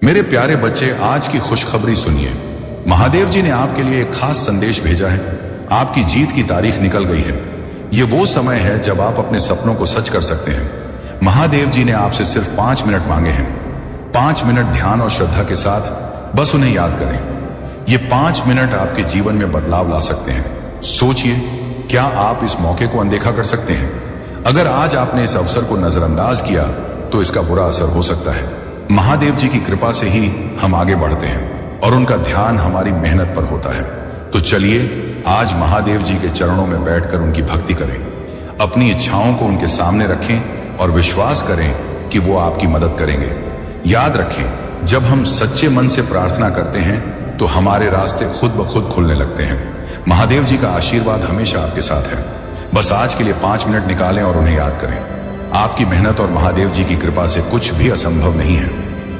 मेरे प्यारे बच्चे, आज की खुशखबरी सुनिए। महादेव जी ने आपके लिए एक खास संदेश भेजा है। आपकी जीत की तारीख निकल गई है। ये वो समय है जब आप अपने सपनों को सच कर सकते हैं। महादेव जी ने आपसे सिर्फ 5 मिनट मांगे हैं। 5 मिनट ध्यान और श्रद्धा के साथ बस उन्हें याद करें। ये 5 मिनट आपके जीवन में बदलाव ला सकते हैं। सोचिए, क्या आप इस मौके को अनदेखा कर सकते हैं? अगर आज आपने इस अवसर को नजरअंदाज किया तो इसका बुरा असर हो सकता है। महादेव जी की कृपा से ही हम आगे बढ़ते हैं और उनका ध्यान हमारी मेहनत पर होता है। तो चलिए आज महादेव जी के चरणों में बैठकर उनकी भक्ति करें। अपनी इच्छाओं को उनके सामने रखें और विश्वास करें कि वो आपकी मदद करेंगे। याद रखें, जब हम सच्चे मन से प्रार्थना करते हैं तो हमारे रास्ते खुद ब खुद खुलने लगते हैं। महादेव जी का आशीर्वाद हमेशा आपके साथ है। बस आज के लिए 5 मिनट निकालें और उन्हें याद करें। आपकी मेहनत और महादेव जी की कृपा से कुछ भी असंभव नहीं है।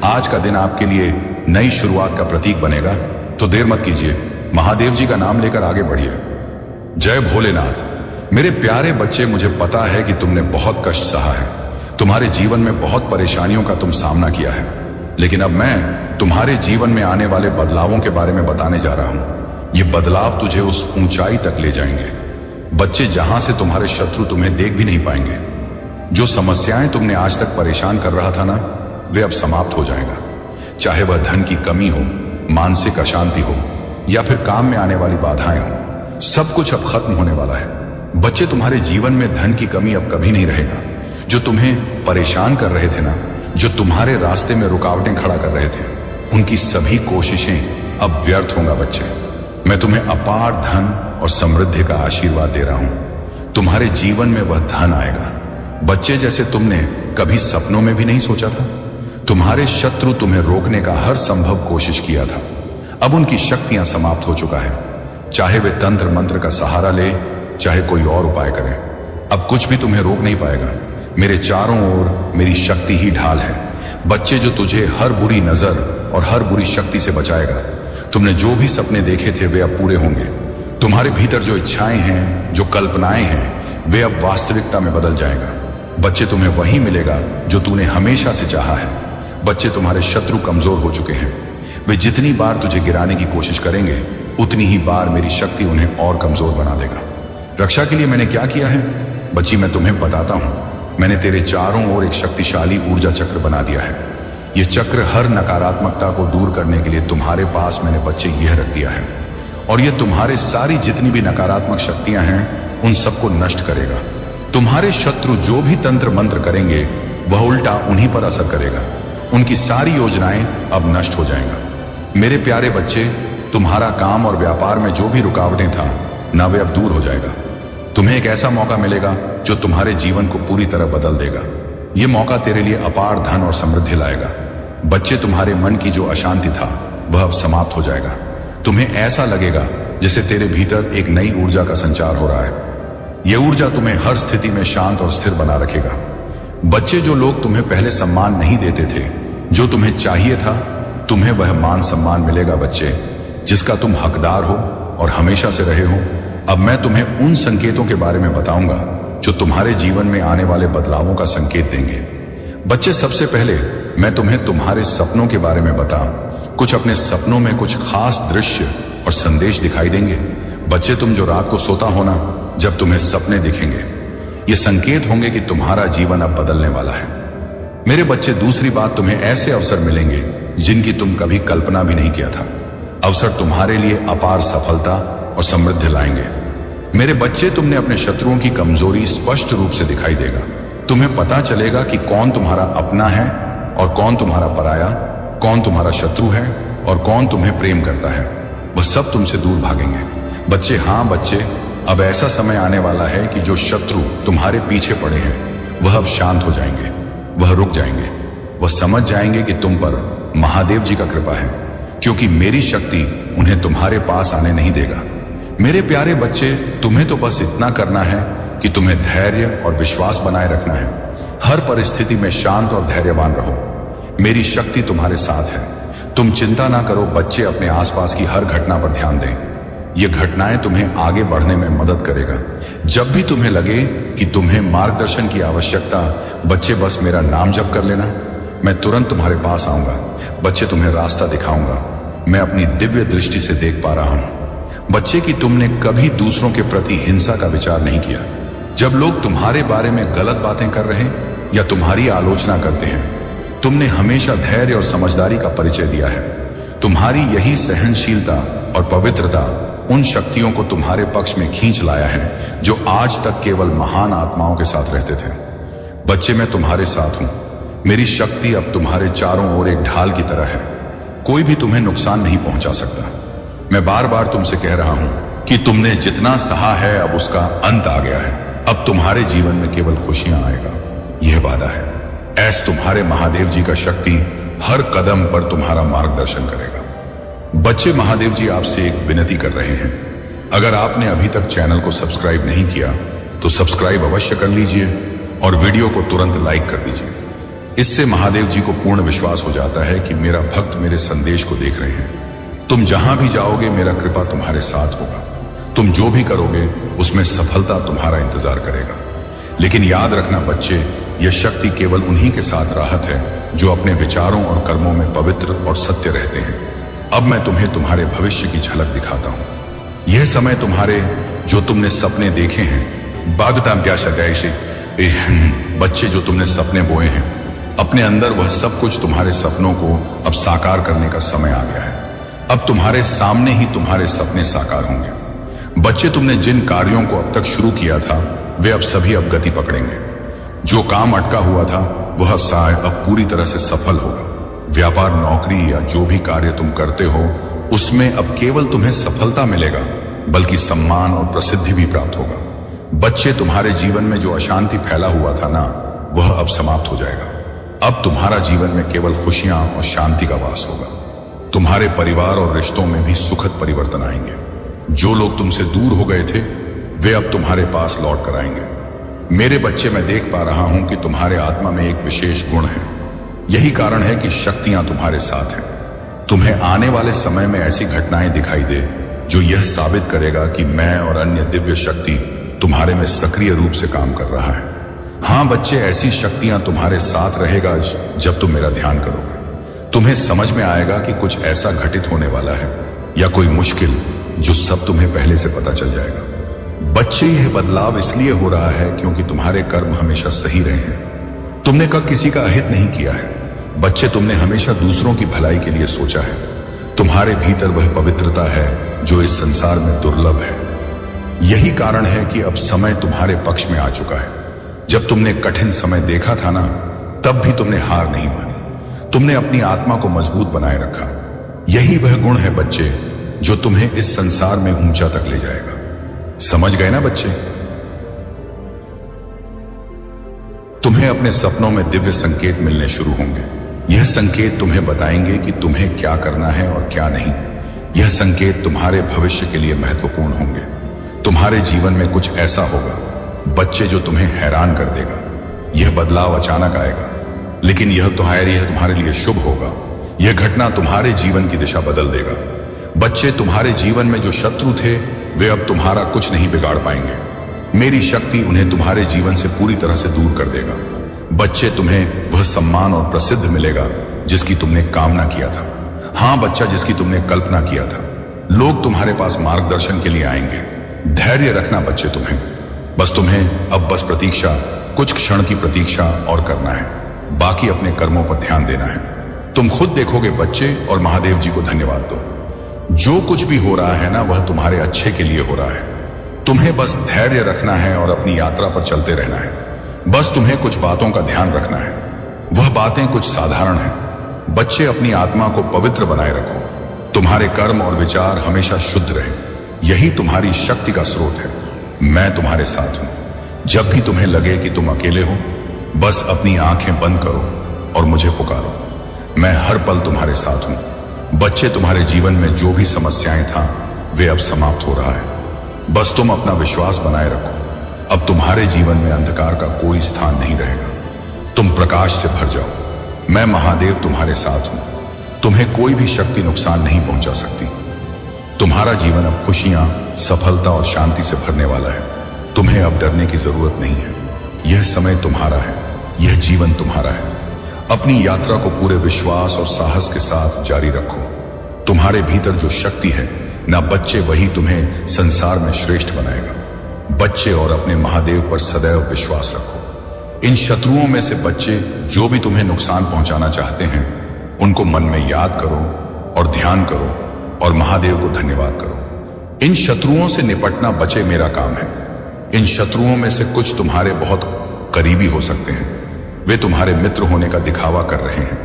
आज का दिन आपके लिए नई शुरुआत का प्रतीक बनेगा। तो देर मत कीजिए, महादेव जी का नाम लेकर आगे बढ़िए। जय भोलेनाथ। मेरे प्यारे बच्चे, मुझे पता है कि तुमने बहुत कष्ट सहा है। तुम्हारे जीवन में बहुत परेशानियों का तुम सामना किया है, लेकिन अब मैं तुम्हारे जीवन में आने वाले बदलावों के बारे में बताने जा रहा हूं। ये बदलाव तुझे उस ऊंचाई तक ले जाएंगे बच्चे, जहां से तुम्हारे शत्रु तुम्हें देख भी नहीं पाएंगे। जो समस्याएं तुमने आज तक परेशान कर रहा था ना, वे अब समाप्त हो जाएगा। चाहे वह धन की कमी हो, मानसिक अशांति हो या फिर काम में आने वाली बाधाएं हो, सब कुछ अब खत्म होने वाला है। बच्चे, तुम्हारे जीवन में धन की कमी अब कभी नहीं रहेगा। जो तुम्हें परेशान कर रहे थे ना, जो तुम्हारे रास्ते में रुकावटें खड़ा कर रहे थे, उनकी सभी कोशिशें अब व्यर्थ होंगे बच्चे। मैं तुम्हें अपार धन और समृद्धि का आशीर्वाद दे रहा हूं। तुम्हारे जीवन में वह धन आएगा बच्चे, जैसे तुमने कभी सपनों में भी नहीं सोचा था। तुम्हारे शत्रु तुम्हें रोकने का हर संभव कोशिश किया था। अब उनकी शक्तियां समाप्त हो चुका है। चाहे वे तंत्र मंत्र का सहारा ले, चाहे कोई और उपाय करें, अब कुछ भी तुम्हें रोक नहीं पाएगा। मेरे चारों ओर मेरी शक्ति ही ढाल है बच्चे, जो तुझे हर बुरी नजर और हर बुरी शक्ति से बचाएगा। तुमने जो भी सपने देखे थे वे अब पूरे होंगे। तुम्हारे भीतर जो इच्छाएं हैं, जो कल्पनाएं हैं, वे अब वास्तविकता में बदल जाएगा। बच्चे, तुम्हें वही मिलेगा जो तूने हमेशा से चाहा है। बच्चे, तुम्हारे शत्रु कमजोर हो चुके हैं। वे जितनी बार तुझे गिराने की कोशिश करेंगे, उतनी ही बार मेरी शक्ति उन्हें और कमजोर बना देगा। रक्षा के लिए मैंने क्या किया है बच्ची, मैं तुम्हें बताता हूं। मैंने तेरे चारों ओर एक शक्तिशाली ऊर्जा चक्र बना दिया है। यह चक्र हर नकारात्मकता को दूर करने के लिए तुम्हारे पास मैंने बच्चे यह रख दिया है, और यह तुम्हारे सारी जितनी भी नकारात्मक शक्तियां हैं उन सबको नष्ट करेगा। तुम्हारे शत्रु जो भी तंत्र मंत्र करेंगे, वह उल्टा उन्हीं पर असर करेगा। उनकी सारी योजनाएं अब नष्ट हो जाएंगी। मेरे प्यारे बच्चे, तुम्हारा काम और व्यापार में जो भी रुकावटें था ना, वे अब दूर हो जाएगा। तुम्हें एक ऐसा मौका मिलेगा जो तुम्हारे जीवन को पूरी तरह बदल देगा। यह मौका तेरे लिए अपार धन और समृद्धि लाएगा। बच्चे, तुम्हारे मन की जो अशांति था वह अब समाप्त हो जाएगा। तुम्हें ऐसा लगेगा जैसे तेरे भीतर एक नई ऊर्जा का संचार हो रहा है। यह ऊर्जा तुम्हें हर स्थिति में शांत और स्थिर बना रखेगा। बच्चे, जो लोग तुम्हें पहले सम्मान नहीं देते थे, जो तुम्हें चाहिए था, तुम्हें वह मान सम्मान मिलेगा बच्चे, जिसका तुम हकदार हो और हमेशा से रहे हो। अब मैं तुम्हें उन संकेतों के बारे में बताऊंगा जो तुम्हारे जीवन में आने वाले बदलावों का संकेत देंगे। बच्चे, सबसे पहले मैं तुम्हें तुम्हारे सपनों के बारे में बताऊं। कुछ अपने सपनों में कुछ खास दृश्य और संदेश दिखाई देंगे। बच्चे, तुम जो रात को सोता हो ना, जब तुम्हें सपने दिखेंगे, ये संकेत होंगे कि तुम्हारा जीवन अब बदलने वाला है। मेरे बच्चे, दूसरी बात, तुम्हें ऐसे अवसर मिलेंगे जिनकी तुम कभी कल्पना भी नहीं किया था। अवसर तुम्हारे लिए अपार सफलता और समृद्धि लाएंगे। मेरे बच्चे, तुमने अपने शत्रुओं की कमजोरी स्पष्ट रूप से दिखाई देगा। तुम्हें पता चलेगा कि कौन तुम्हारा अपना है और कौन तुम्हारा पराया, कौन तुम्हारा शत्रु है और कौन तुम्हें प्रेम करता है। वह सब तुमसे दूर भागेंगे। बच्चे, हाँ बच्चे, अब ऐसा समय आने वाला है कि जो शत्रु तुम्हारे पीछे पड़े हैं वह अब शांत हो जाएंगे। वह रुक जाएंगे। वह समझ जाएंगे कि तुम पर महादेव जी का कृपा है, क्योंकि मेरी शक्ति उन्हें तुम्हारे पास आने नहीं देगा। मेरे प्यारे बच्चे, तुम्हें तो बस इतना करना है कि तुम्हें धैर्य और विश्वास बनाए रखना है। हर परिस्थिति में शांत और धैर्यवान रहो। मेरी शक्ति तुम्हारे साथ है। तुम चिंता ना करो बच्चे, अपने आसपास की हर घटना पर ध्यान दें। ये घटनाएं तुम्हें आगे बढ़ने में मदद करेगा। जब भी तुम्हें लगे कि तुम्हें मार्गदर्शन की आवश्यकता, बच्चे बस मेरा नाम जप कर लेना, मैं तुरंत तुम्हारे पास आऊंगा। बच्चे तुम्हें रास्ता दिखाऊंगा। मैं अपनी दिव्य दृष्टि से देख पा रहा हूं बच्चे कि तुमने कभी दूसरों के प्रति हिंसा का विचार नहीं किया। जब लोग तुम्हारे बारे में गलत बातें कर रहे या तुम्हारी आलोचना करते हैं, तुमने हमेशा धैर्य और समझदारी का परिचय दिया है। तुम्हारी यही सहनशीलता और पवित्रता उन शक्तियों को तुम्हारे पक्ष में खींच लाया है जो आज तक केवल महान आत्माओं के साथ रहते थे। बच्चे, मैं तुम्हारे साथ हूं। मेरी शक्ति अब तुम्हारे चारों ओर एक ढाल की तरह है। कोई भी तुम्हें नुकसान नहीं पहुंचा सकता। मैं बार बार तुमसे कह रहा हूं कि तुमने जितना सहा है अब उसका अंत आ गया है। अब तुम्हारे जीवन में केवल खुशियां आएगा, यह वादा है। ऐस तुम्हारे महादेव जी का शक्ति हर कदम पर तुम्हारा मार्गदर्शन करेगा। बच्चे, महादेव जी आपसे एक विनती कर रहे हैं। अगर आपने अभी तक चैनल को सब्सक्राइब नहीं किया तो सब्सक्राइब अवश्य कर लीजिए और वीडियो को तुरंत लाइक कर दीजिए। इससे महादेव जी को पूर्ण विश्वास हो जाता है कि मेरा भक्त मेरे संदेश को देख रहे हैं। तुम जहां भी जाओगे मेरा कृपा तुम्हारे साथ होगा। तुम जो भी करोगे उसमें सफलता तुम्हारा इंतजार करेगा। लेकिन याद रखना बच्चे, यह शक्ति केवल उन्हीं के साथ राहत है जो अपने विचारों और कर्मों में पवित्र और सत्य रहते हैं। अब मैं तुम्हें तुम्हारे भविष्य की झलक दिखाता हूं। यह समय तुम्हारे जो तुमने सपने देखे हैं, बागताम क्या शगाइशे बच्चे, जो तुमने सपने बोए हैं, अपने अंदर वह सब कुछ तुम्हारे सपनों को अब साकार करने का समय आ गया है। अब तुम्हारे सामने ही तुम्हारे सपने साकार होंगे। बच्चे, तुमने जिन कार्यों को अब तक शुरू किया था वे अब सभी अब गति पकड़ेंगे। जो काम अटका हुआ था वह अब पूरी तरह से सफल होगा। व्यापार, नौकरी या जो भी कार्य तुम करते हो उसमें अब केवल तुम्हें सफलता मिलेगा, बल्कि सम्मान और प्रसिद्धि भी प्राप्त होगा। बच्चे, तुम्हारे जीवन में जो अशांति फैला हुआ था ना, वह अब समाप्त हो जाएगा। अब तुम्हारा जीवन में केवल खुशियां और शांति का वास होगा। तुम्हारे परिवार और रिश्तों में भी सुखद परिवर्तन आएंगे। जो लोग तुमसे दूर हो गए थे वे अब तुम्हारे पास लौट कर आएंगे। मेरे बच्चे, मैं देख पा रहा हूं कि तुम्हारे आत्मा में एक विशेष गुण है। यही कारण है कि शक्तियां तुम्हारे साथ हैं। तुम्हें आने वाले समय में ऐसी घटनाएं दिखाई दे जो यह साबित करेगा कि मैं और अन्य दिव्य शक्ति तुम्हारे में सक्रिय रूप से काम कर रहा है। हाँ बच्चे, ऐसी शक्तियां तुम्हारे साथ रहेगा जब तुम मेरा ध्यान करोगे। तुम्हें समझ में आएगा कि कुछ ऐसा घटित होने वाला है या कोई मुश्किल जो सब तुम्हें पहले से पता चल जाएगा। बच्चे, यह बदलाव इसलिए हो रहा है क्योंकि तुम्हारे कर्म हमेशा सही रहे हैं। तुमने कब किसी का अहित नहीं किया है। बच्चे, तुमने हमेशा दूसरों की भलाई के लिए सोचा है। तुम्हारे भीतर वह पवित्रता है जो इस संसार में दुर्लभ है। यही कारण है कि अब समय तुम्हारे पक्ष में आ चुका है। जब तुमने कठिन समय देखा था ना, तब भी तुमने हार नहीं मानी। तुमने अपनी आत्मा को मजबूत बनाए रखा। यही वह गुण है बच्चे जो तुम्हें इस संसार में ऊंचा तक ले जाएगा। समझ गए ना बच्चे? तुम्हें अपने सपनों में दिव्य संकेत मिलने शुरू होंगे। यह संकेत तुम्हें बताएंगे कि तुम्हें क्या करना है और क्या नहीं। यह संकेत तुम्हारे भविष्य के लिए महत्वपूर्ण होंगे। तुम्हारे जीवन में कुछ ऐसा होगा बच्चे जो तुम्हें हैरान कर देगा। यह बदलाव अचानक आएगा, लेकिन यह तुम्हारे लिए शुभ होगा। यह घटना तुम्हारे जीवन की दिशा बदल देगा। बच्चे, तुम्हारे जीवन में जो शत्रु थे वे अब तुम्हारा कुछ नहीं बिगाड़ पाएंगे। मेरी शक्ति उन्हें तुम्हारे जीवन से पूरी तरह से दूर कर देगा। बच्चे, तुम्हें वह सम्मान और प्रसिद्ध मिलेगा जिसकी तुमने कामना किया था। हाँ बच्चा, जिसकी तुमने कल्पना किया था। लोग तुम्हारे पास मार्गदर्शन के लिए आएंगे। धैर्य रखना बच्चे, तुम्हें अब बस प्रतीक्षा, कुछ क्षण की प्रतीक्षा और करना है। बाकी अपने कर्मों पर ध्यान देना है। तुम खुद देखोगे बच्चे, और महादेव जी को धन्यवाद दो। जो कुछ भी हो रहा है ना, वह तुम्हारे अच्छे के लिए हो रहा है। तुम्हें बस धैर्य रखना है और अपनी यात्रा पर चलते रहना है। बस तुम्हें कुछ बातों का ध्यान रखना है। वह बातें कुछ साधारण हैं। बच्चे, अपनी आत्मा को पवित्र बनाए रखो। तुम्हारे कर्म और विचार हमेशा शुद्ध रहे। यही तुम्हारी शक्ति का स्रोत है। मैं तुम्हारे साथ हूं। जब भी तुम्हें लगे कि तुम अकेले हो, बस अपनी आंखें बंद करो और मुझे पुकारो। मैं हर पल तुम्हारे साथ हूं। बच्चे, तुम्हारे जीवन में जो भी समस्याएं था वे अब समाप्त हो रहा है। बस तुम अपना विश्वास बनाए रखो। अब तुम्हारे जीवन में अंधकार का कोई स्थान नहीं रहेगा। तुम प्रकाश से भर जाओ। मैं महादेव तुम्हारे साथ हूं। तुम्हें कोई भी शक्ति नुकसान नहीं पहुंचा सकती। तुम्हारा जीवन अब खुशियां, सफलता और शांति से भरने वाला है। तुम्हें अब डरने की जरूरत नहीं है। यह समय तुम्हारा है। यह जीवन तुम्हारा है। अपनी यात्रा को पूरे विश्वास और साहस के साथ जारी रखो। तुम्हारे भीतर जो शक्ति है ना बच्चे, वही तुम्हें संसार में श्रेष्ठ बनाएगा। बच्चे और अपने महादेव पर सदैव विश्वास रखो। इन शत्रुओं में से बच्चे जो भी तुम्हें नुकसान पहुंचाना चाहते हैं, उनको मन में याद करो और ध्यान करो और महादेव को धन्यवाद करो। इन शत्रुओं से निपटना बच्चे मेरा काम है। इन शत्रुओं में से कुछ तुम्हारे बहुत करीबी हो सकते हैं। वे तुम्हारे मित्र होने का दिखावा कर रहे हैं,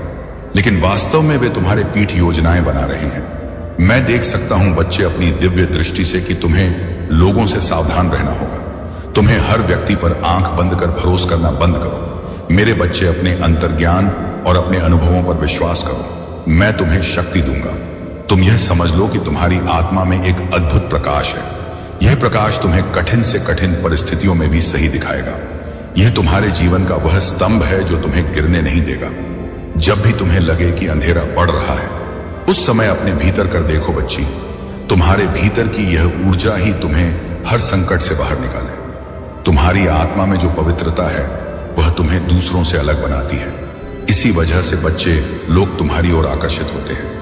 लेकिन वास्तव में वे तुम्हारे पीठ योजनाएं बना रहे हैं। मैं देख सकता हूं बच्चे अपनी दिव्य दृष्टि से कि तुम्हें लोगों से सावधान रहना होगा। तुम्हें हर व्यक्ति पर आंख बंद कर भरोसा करना बंद करो। मेरे बच्चे, अपने अंतर्ज्ञान और अपने अनुभवों पर विश्वास करो। मैं तुम्हें शक्ति दूंगा। तुम यह समझ लो कि तुम्हारी आत्मा में एक अद्भुत प्रकाश है। यह प्रकाश तुम्हें कठिन से कठिन परिस्थितियों में भी सही दिखाएगा। यह तुम्हारे जीवन का वह स्तंभ है जो तुम्हें गिरने नहीं देगा। जब भी तुम्हें लगे कि अंधेरा बढ़ रहा है, उस समय अपने भीतर कर देखो बच्ची। तुम्हारे भीतर की यह ऊर्जा ही तुम्हें हर संकट से बाहर निकाले। तुम्हारी आत्मा में जो पवित्रता है, वह तुम्हें दूसरों से अलग बनाती है। इसी वजह से बच्चे, लोग तुम्हारी ओर आकर्षित होते हैं।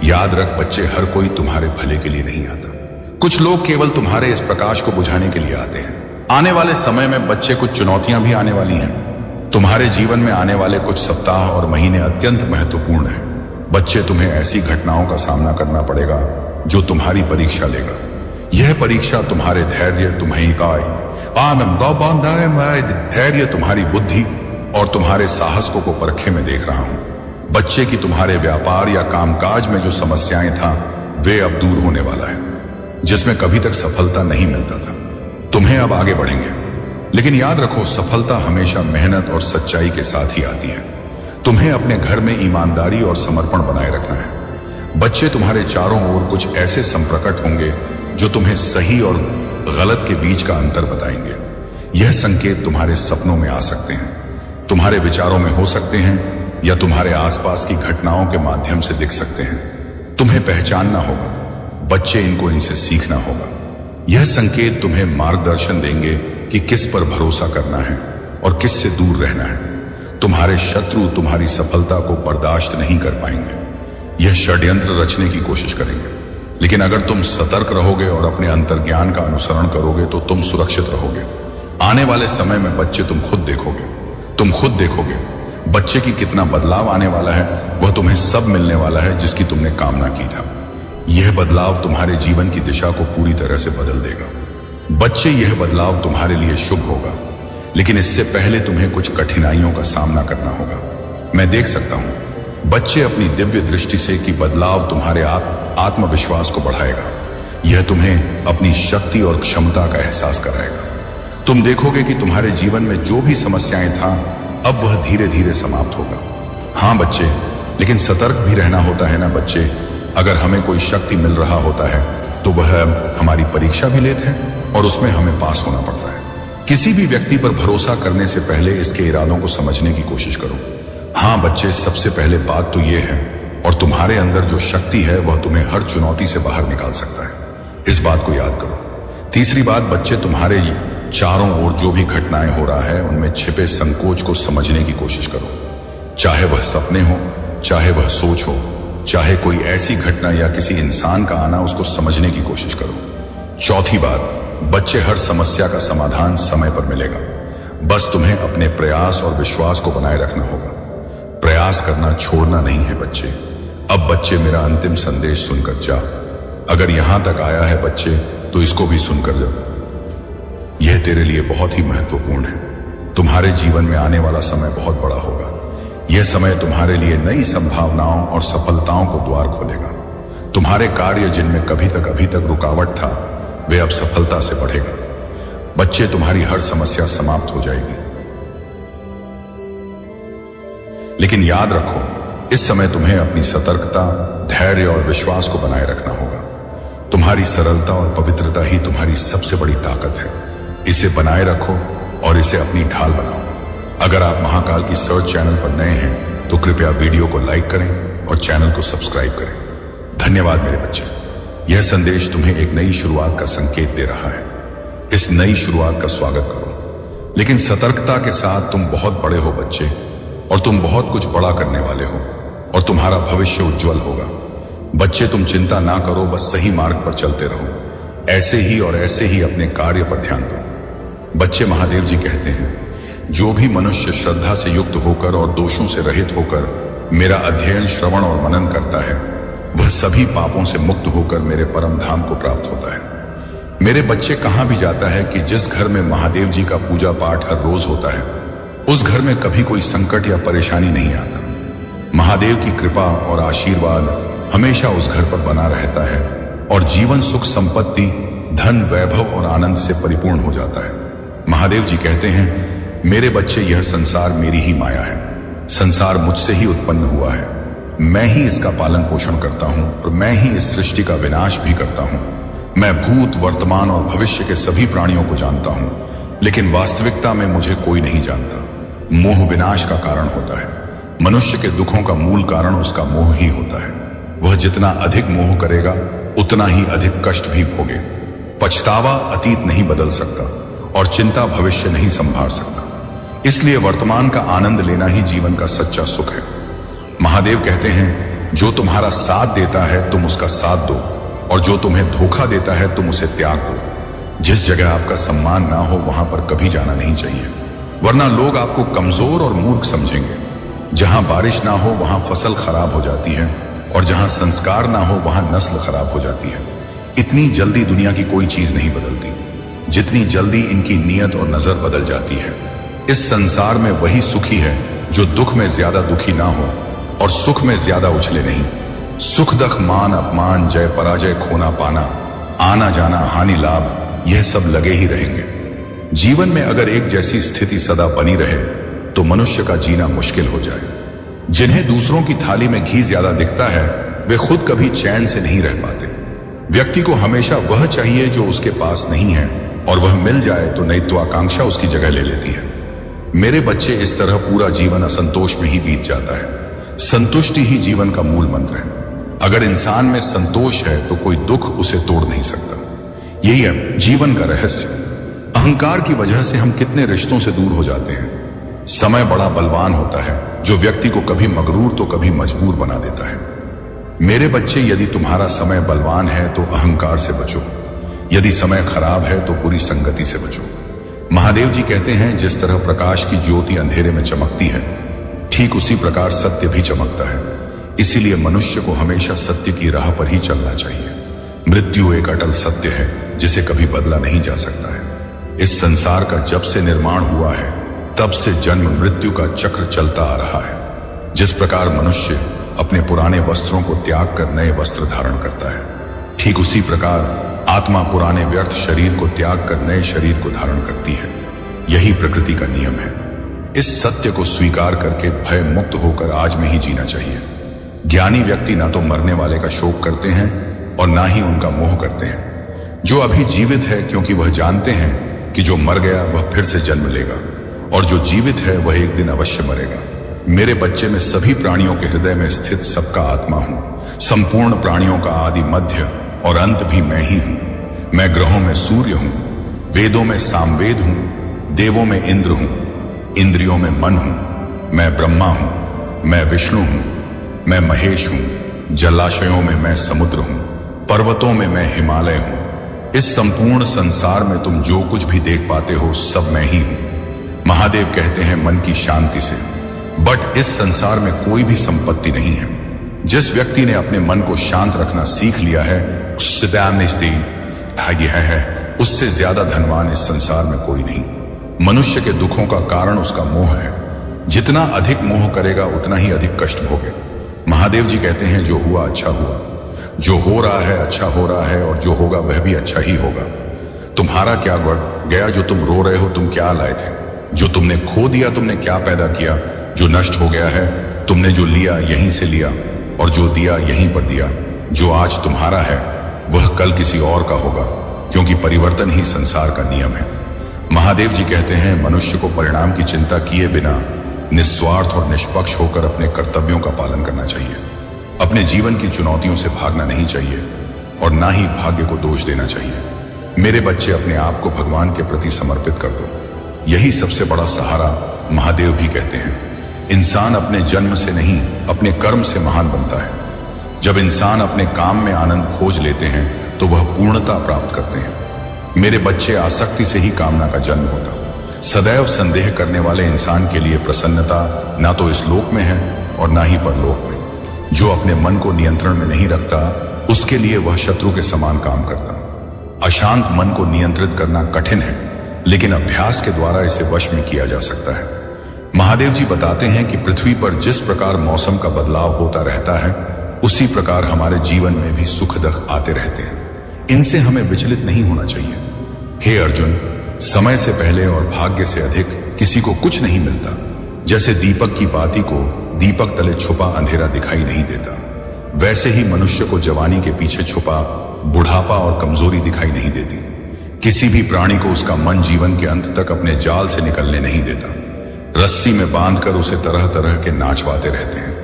याद रख बच्चे, हर कोई तुम्हारे भले के लिए नहीं आता। कुछ लोग केवल तुम्हारे इस प्रकाश को बुझाने के लिए आते हैं। आने वाले समय में बच्चे, कुछ चुनौतियां भी आने वाली हैं। तुम्हारे जीवन में आने वाले कुछ सप्ताह और महीने अत्यंत महत्वपूर्ण हैं। बच्चे, तुम्हें ऐसी घटनाओं का सामना करना पड़ेगा जो तुम्हारी परीक्षा लेगा। यह परीक्षा तुम्हारे धैर्य, तुम्हारी बुद्धि और तुम्हारे साहस को परखे में देख रहा हूं। बच्चे की तुम्हारे व्यापार या कामकाज में जो समस्याएं था, वे अब दूर होने वाला है। जिसमें कभी तक सफलता नहीं मिलता था, तुम्हें अब आगे बढ़ेंगे। लेकिन याद रखो, सफलता हमेशा मेहनत और सच्चाई के साथ ही आती है। तुम्हें अपने घर में ईमानदारी और समर्पण बनाए रखना है। बच्चे, तुम्हारे चारों ओर कुछ ऐसे संप्रकट होंगे जो तुम्हें सही और गलत के बीच का अंतर बताएंगे। यह संकेत तुम्हारे सपनों में आ सकते हैं, तुम्हारे विचारों में हो सकते हैं, या तुम्हारे आसपास की घटनाओं के माध्यम से दिख सकते हैं। तुम्हें पहचानना होगा बच्चे, इनसे सीखना होगा। यह संकेत तुम्हें मार्गदर्शन देंगे कि किस पर भरोसा करना है और किस से दूर रहना है। तुम्हारे शत्रु तुम्हारी सफलता को बर्दाश्त नहीं कर पाएंगे। यह षड्यंत्र रचने की कोशिश करेंगे, लेकिन अगर तुम सतर्क रहोगे और अपने अंतर्ज्ञान का अनुसरण करोगे तो तुम सुरक्षित रहोगे। आने वाले समय में बच्चे, तुम खुद देखोगे बच्चे की कितना बदलाव आने वाला है। वह तुम्हें सब मिलने वाला है जिसकी तुमने कामना की था। यह बदलाव तुम्हारे जीवन की दिशा को पूरी तरह से बदल देगा। बच्चे, यह बदलाव तुम्हारे लिए शुभ होगा, लेकिन इससे पहले तुम्हें कुछ कठिनाइयों का सामना करना होगा। मैं देख सकता हूं बच्चे अपनी दिव्य दृष्टि से कि बदलाव तुम्हारे आत्मविश्वास को बढ़ाएगा। यह तुम्हें अपनी शक्ति और क्षमता का एहसास कराएगा। तुम देखोगे कि तुम्हारे जीवन में जो भी समस्याएं था, अब वह धीरे धीरे समाप्त होगा। हां बच्चे, लेकिन सतर्क भी रहना होता है ना बच्चे। अगर हमें कोई शक्ति मिल रहा होता है तो वह हमारी परीक्षा भी लेते हैं और उसमें हमें पास होना पड़ता है। किसी भी व्यक्ति पर भरोसा करने से पहले इसके इरादों को समझने की कोशिश करो। हां बच्चे, सबसे पहले बात तो यह है, और तुम्हारे अंदर जो शक्ति है वह तुम्हें हर चुनौती से बाहर निकाल सकता है। इस बात को याद करो। तीसरी बात बच्चे, तुम्हारे चारों ओर जो भी घटनाएं हो रहा है, उनमें छिपे संकोच को समझने की कोशिश करो। चाहे वह सपने हो, चाहे वह सोच हो, चाहे कोई ऐसी घटना या किसी इंसान का आना, उसको समझने की कोशिश करो। चौथी बात बच्चे, हर समस्या का समाधान समय पर मिलेगा। बस तुम्हें अपने प्रयास और विश्वास को बनाए रखना होगा। प्रयास करना छोड़ना नहीं है बच्चे। अब बच्चे, मेरा अंतिम संदेश सुनकर जा। अगर यहां तक आया है बच्चे, तो इसको भी सुनकर जा। यह तेरे लिए बहुत ही महत्वपूर्ण है। तुम्हारे जीवन में आने वाला समय बहुत बड़ा होगा। यह समय तुम्हारे लिए नई संभावनाओं और सफलताओं को द्वार खोलेगा। तुम्हारे कार्य जिनमें अभी तक रुकावट था, वे अब सफलता से बढ़ेगा। बच्चे, तुम्हारी हर समस्या समाप्त हो जाएगी। लेकिन याद रखो, इस समय तुम्हें अपनी सतर्कता, धैर्य और विश्वास को बनाए रखना होगा। तुम्हारी सरलता और पवित्रता ही तुम्हारी सबसे बड़ी ताकत है। इसे बनाए रखो और इसे अपनी ढाल बनाओ। अगर आप महाकाल की सर्च चैनल पर नए हैं तो कृपया वीडियो को लाइक करें और चैनल को सब्सक्राइब करें। धन्यवाद मेरे बच्चे। यह संदेश तुम्हें एक नई शुरुआत का संकेत दे रहा है। इस नई शुरुआत का स्वागत करो, लेकिन सतर्कता के साथ। तुम बहुत बड़े हो बच्चे। और तुम बहुत कुछ बड़ा करने वाले हो और तुम्हारा भविष्य उज्जवल होगा। बच्चे, तुम चिंता ना करो, बस सही मार्ग पर चलते रहो। ऐसे ही और ऐसे ही अपने कार्य पर ध्यान दो। बच्चे, महादेव जी कहते हैं, जो भी मनुष्य श्रद्धा से युक्त होकर और दोषों से रहित होकर मेरा अध्ययन, श्रवण और मनन करता है, वह सभी पापों से मुक्त होकर मेरे परम धाम को प्राप्त होता है। मेरे बच्चे, कहां भी जाता है कि जिस घर में महादेव जी का पूजा पाठ हर रोज होता है, उस घर में कभी कोई संकट या परेशानी नहीं आता। महादेव की कृपा और आशीर्वाद हमेशा उस घर पर बना रहता है और जीवन सुख, संपत्ति, धन, वैभव और आनंद से परिपूर्ण हो जाता है। महादेव जी कहते हैं, मेरे बच्चे, यह संसार मेरी ही माया है। संसार मुझसे ही उत्पन्न हुआ है। मैं ही इसका पालन पोषण करता हूं और मैं ही इस सृष्टि का विनाश भी करता हूं। मैं भूत, वर्तमान और भविष्य के सभी प्राणियों को जानता हूं, लेकिन वास्तविकता में मुझे कोई नहीं जानता। मोह विनाश का कारण होता है। मनुष्य के दुखों का मूल कारण उसका मोह ही होता है। वह जितना अधिक मोह करेगा, उतना ही अधिक कष्ट भी भोगे। पछतावा अतीत नहीं बदल सकता और चिंता भविष्य नहीं संभाल सकता। इसलिए वर्तमान का आनंद लेना ही जीवन का सच्चा सुख है। महादेव कहते हैं, जो तुम्हारा साथ देता है तुम उसका साथ दो, और जो तुम्हें धोखा देता है तुम उसे त्याग दो। जिस जगह आपका सम्मान ना हो वहां पर कभी जाना नहीं चाहिए, वरना लोग आपको कमजोर और मूर्ख समझेंगे। जहां बारिश ना हो वहां फसल खराब हो जाती है, और जहां संस्कार ना हो वहां नस्ल खराब हो जाती है। इतनी जल्दी दुनिया की कोई चीज नहीं बदलती, जितनी जल्दी इनकी नीयत और नजर बदल जाती है। इस संसार में वही सुखी है जो दुख में ज्यादा दुखी ना हो और सुख में ज्यादा उछले नहीं। सुख दुख, मान अपमान, जय पराजय, खोना पाना, आना जाना, हानि लाभ, यह सब लगे ही रहेंगे। जीवन में अगर एक जैसी स्थिति सदा बनी रहे तो मनुष्य का जीना मुश्किल हो जाए। जिन्हें दूसरों की थाली में घी ज्यादा दिखता है, वे खुद कभी चैन से नहीं रह पाते। व्यक्ति को हमेशा वह चाहिए जो उसके पास नहीं है, और वह मिल जाए तो नैत्वाकांक्षा उसकी जगह ले लेती है। मेरे बच्चे, इस तरह पूरा जीवन असंतोष में ही बीत जाता है। संतुष्टि ही जीवन का मूल मंत्र है। अगर इंसान में संतोष है तो कोई दुख उसे तोड़ नहीं सकता। यही है जीवन का रहस्य। अहंकार की वजह से हम कितने रिश्तों से दूर हो जाते हैं। समय बड़ा बलवान होता है, जो व्यक्ति को कभी मगरूर तो कभी मजबूर बना देता है। मेरे बच्चे, यदि तुम्हारा समय बलवान है तो अहंकार से बचो। यदि समय खराब है तो बुरी संगति से बचो। महादेव जी कहते हैं, जिस तरह प्रकाश की ज्योति अंधेरे में चमकती है, ठीक उसी प्रकार सत्य भी चमकता है। इसीलिए मनुष्य को हमेशा सत्य की राह पर ही चलना चाहिए। मृत्यु एक अटल सत्य है जिसे कभी बदला नहीं जा सकता है। इस संसार का जब से निर्माण हुआ है, तब से जन्म मृत्यु का चक्र चलता आ रहा है। जिस प्रकार मनुष्य अपने पुराने वस्त्रों को त्याग कर नए वस्त्र धारण करता है, ठीक उसी प्रकार आत्मा पुराने व्यर्थ शरीर को त्याग कर नए शरीर को धारण करती है। यही प्रकृति का नियम है। इस सत्य को स्वीकार करके भय मुक्त होकर आज में ही जीना चाहिए। ज्ञानी व्यक्ति ना तो मरने वाले का शोक करते हैं और ना ही उनका मोह करते हैं। जो अभी जीवित है, क्योंकि वह जानते हैं कि जो मर गया वह फिर से जन्म लेगा, और जो जीवित है वह एक दिन अवश्य मरेगा। मेरे बच्चे, में सभी प्राणियों के हृदय में स्थित सबका आत्मा हूं। संपूर्ण प्राणियों का आदि, मध्य और अंत भी मैं ही हूं। मैं ग्रहों में सूर्य हूं, वेदों में सामवेद हूं, देवों में इंद्र हूं, इंद्रियों में मन हूं। मैं ब्रह्मा हूं, मैं विष्णु हूं, मैं महेश हूं। जलाशयों में मैं समुद्र हूं, पर्वतों में मैं हिमालय हूं। इस संपूर्ण संसार में तुम जो कुछ भी देख पाते हो, सब मैं ही हूं। महादेव कहते हैं, मन की शांति से। बट इस संसार में कोई भी संपत्ति नहीं है। जिस व्यक्ति ने अपने मन को शांत रखना सीख लिया है, उससे ज्यादा धनवान इस संसार में कोई नहीं। मनुष्य के दुखों का कारण उसका मोह है। जितना अधिक मोह करेगा उतना ही अधिक कष्ट भोगे। महादेव जी कहते हैं, जो हुआ अच्छा हुआ, जो हो रहा है अच्छा हो रहा है, और जो होगा वह भी अच्छा ही होगा। तुम्हारा क्या गया जो तुम रो रहे हो? तुम क्या लाए थे? जो तुमने खो दिया तुमने क्या पैदा किया? जो नष्ट हो गया है तुमने जो लिया यहीं से लिया, और जो दिया यहीं पर दिया। जो आज तुम्हारा है वह कल किसी और का होगा, क्योंकि परिवर्तन ही संसार का नियम है। महादेव जी कहते हैं, मनुष्य को परिणाम की चिंता किए बिना निस्वार्थ और निष्पक्ष होकर अपने कर्तव्यों का पालन करना चाहिए। अपने जीवन की चुनौतियों से भागना नहीं चाहिए और ना ही भाग्य को दोष देना चाहिए। मेरे बच्चे, अपने आप को भगवान के प्रति समर्पित कर दो। यही सबसे बड़ा सहारा। महादेव भी कहते हैं, इंसान अपने जन्म से नहीं, अपने कर्म से महान बनता है। जब इंसान अपने काम में आनंद खोज लेते हैं तो वह पूर्णता प्राप्त करते हैं। मेरे बच्चे आसक्ति से ही कामना का जन्म होता। सदैव संदेह करने वाले इंसान के लिए प्रसन्नता ना तो इस लोक में है और ना ही परलोक में। जो अपने मन को नियंत्रण में नहीं रखता, उसके लिए वह शत्रु के समान काम करता। अशांत मन को नियंत्रित करना कठिन है, लेकिन अभ्यास के द्वारा इसे वश में किया जा सकता है। महादेव जी बताते हैं कि पृथ्वी पर जिस प्रकार मौसम का बदलाव होता रहता है, उसी प्रकार हमारे जीवन में भी सुख दुख आते रहते हैं। इनसे हमें विचलित नहीं होना चाहिए। हे अर्जुन, समय से पहले और भाग्य से अधिक किसी को कुछ नहीं मिलता। जैसे दीपक की बाती को दीपक तले छुपा अंधेरा दिखाई नहीं देता, वैसे ही मनुष्य को जवानी के पीछे छुपा बुढ़ापा और कमजोरी दिखाई नहीं देती। किसी भी प्राणी को उसका मन जीवन के अंत तक अपने जाल से निकलने नहीं देता। रस्सी में बांधकर उसे तरह तरह के नाचवाते रहते हैं।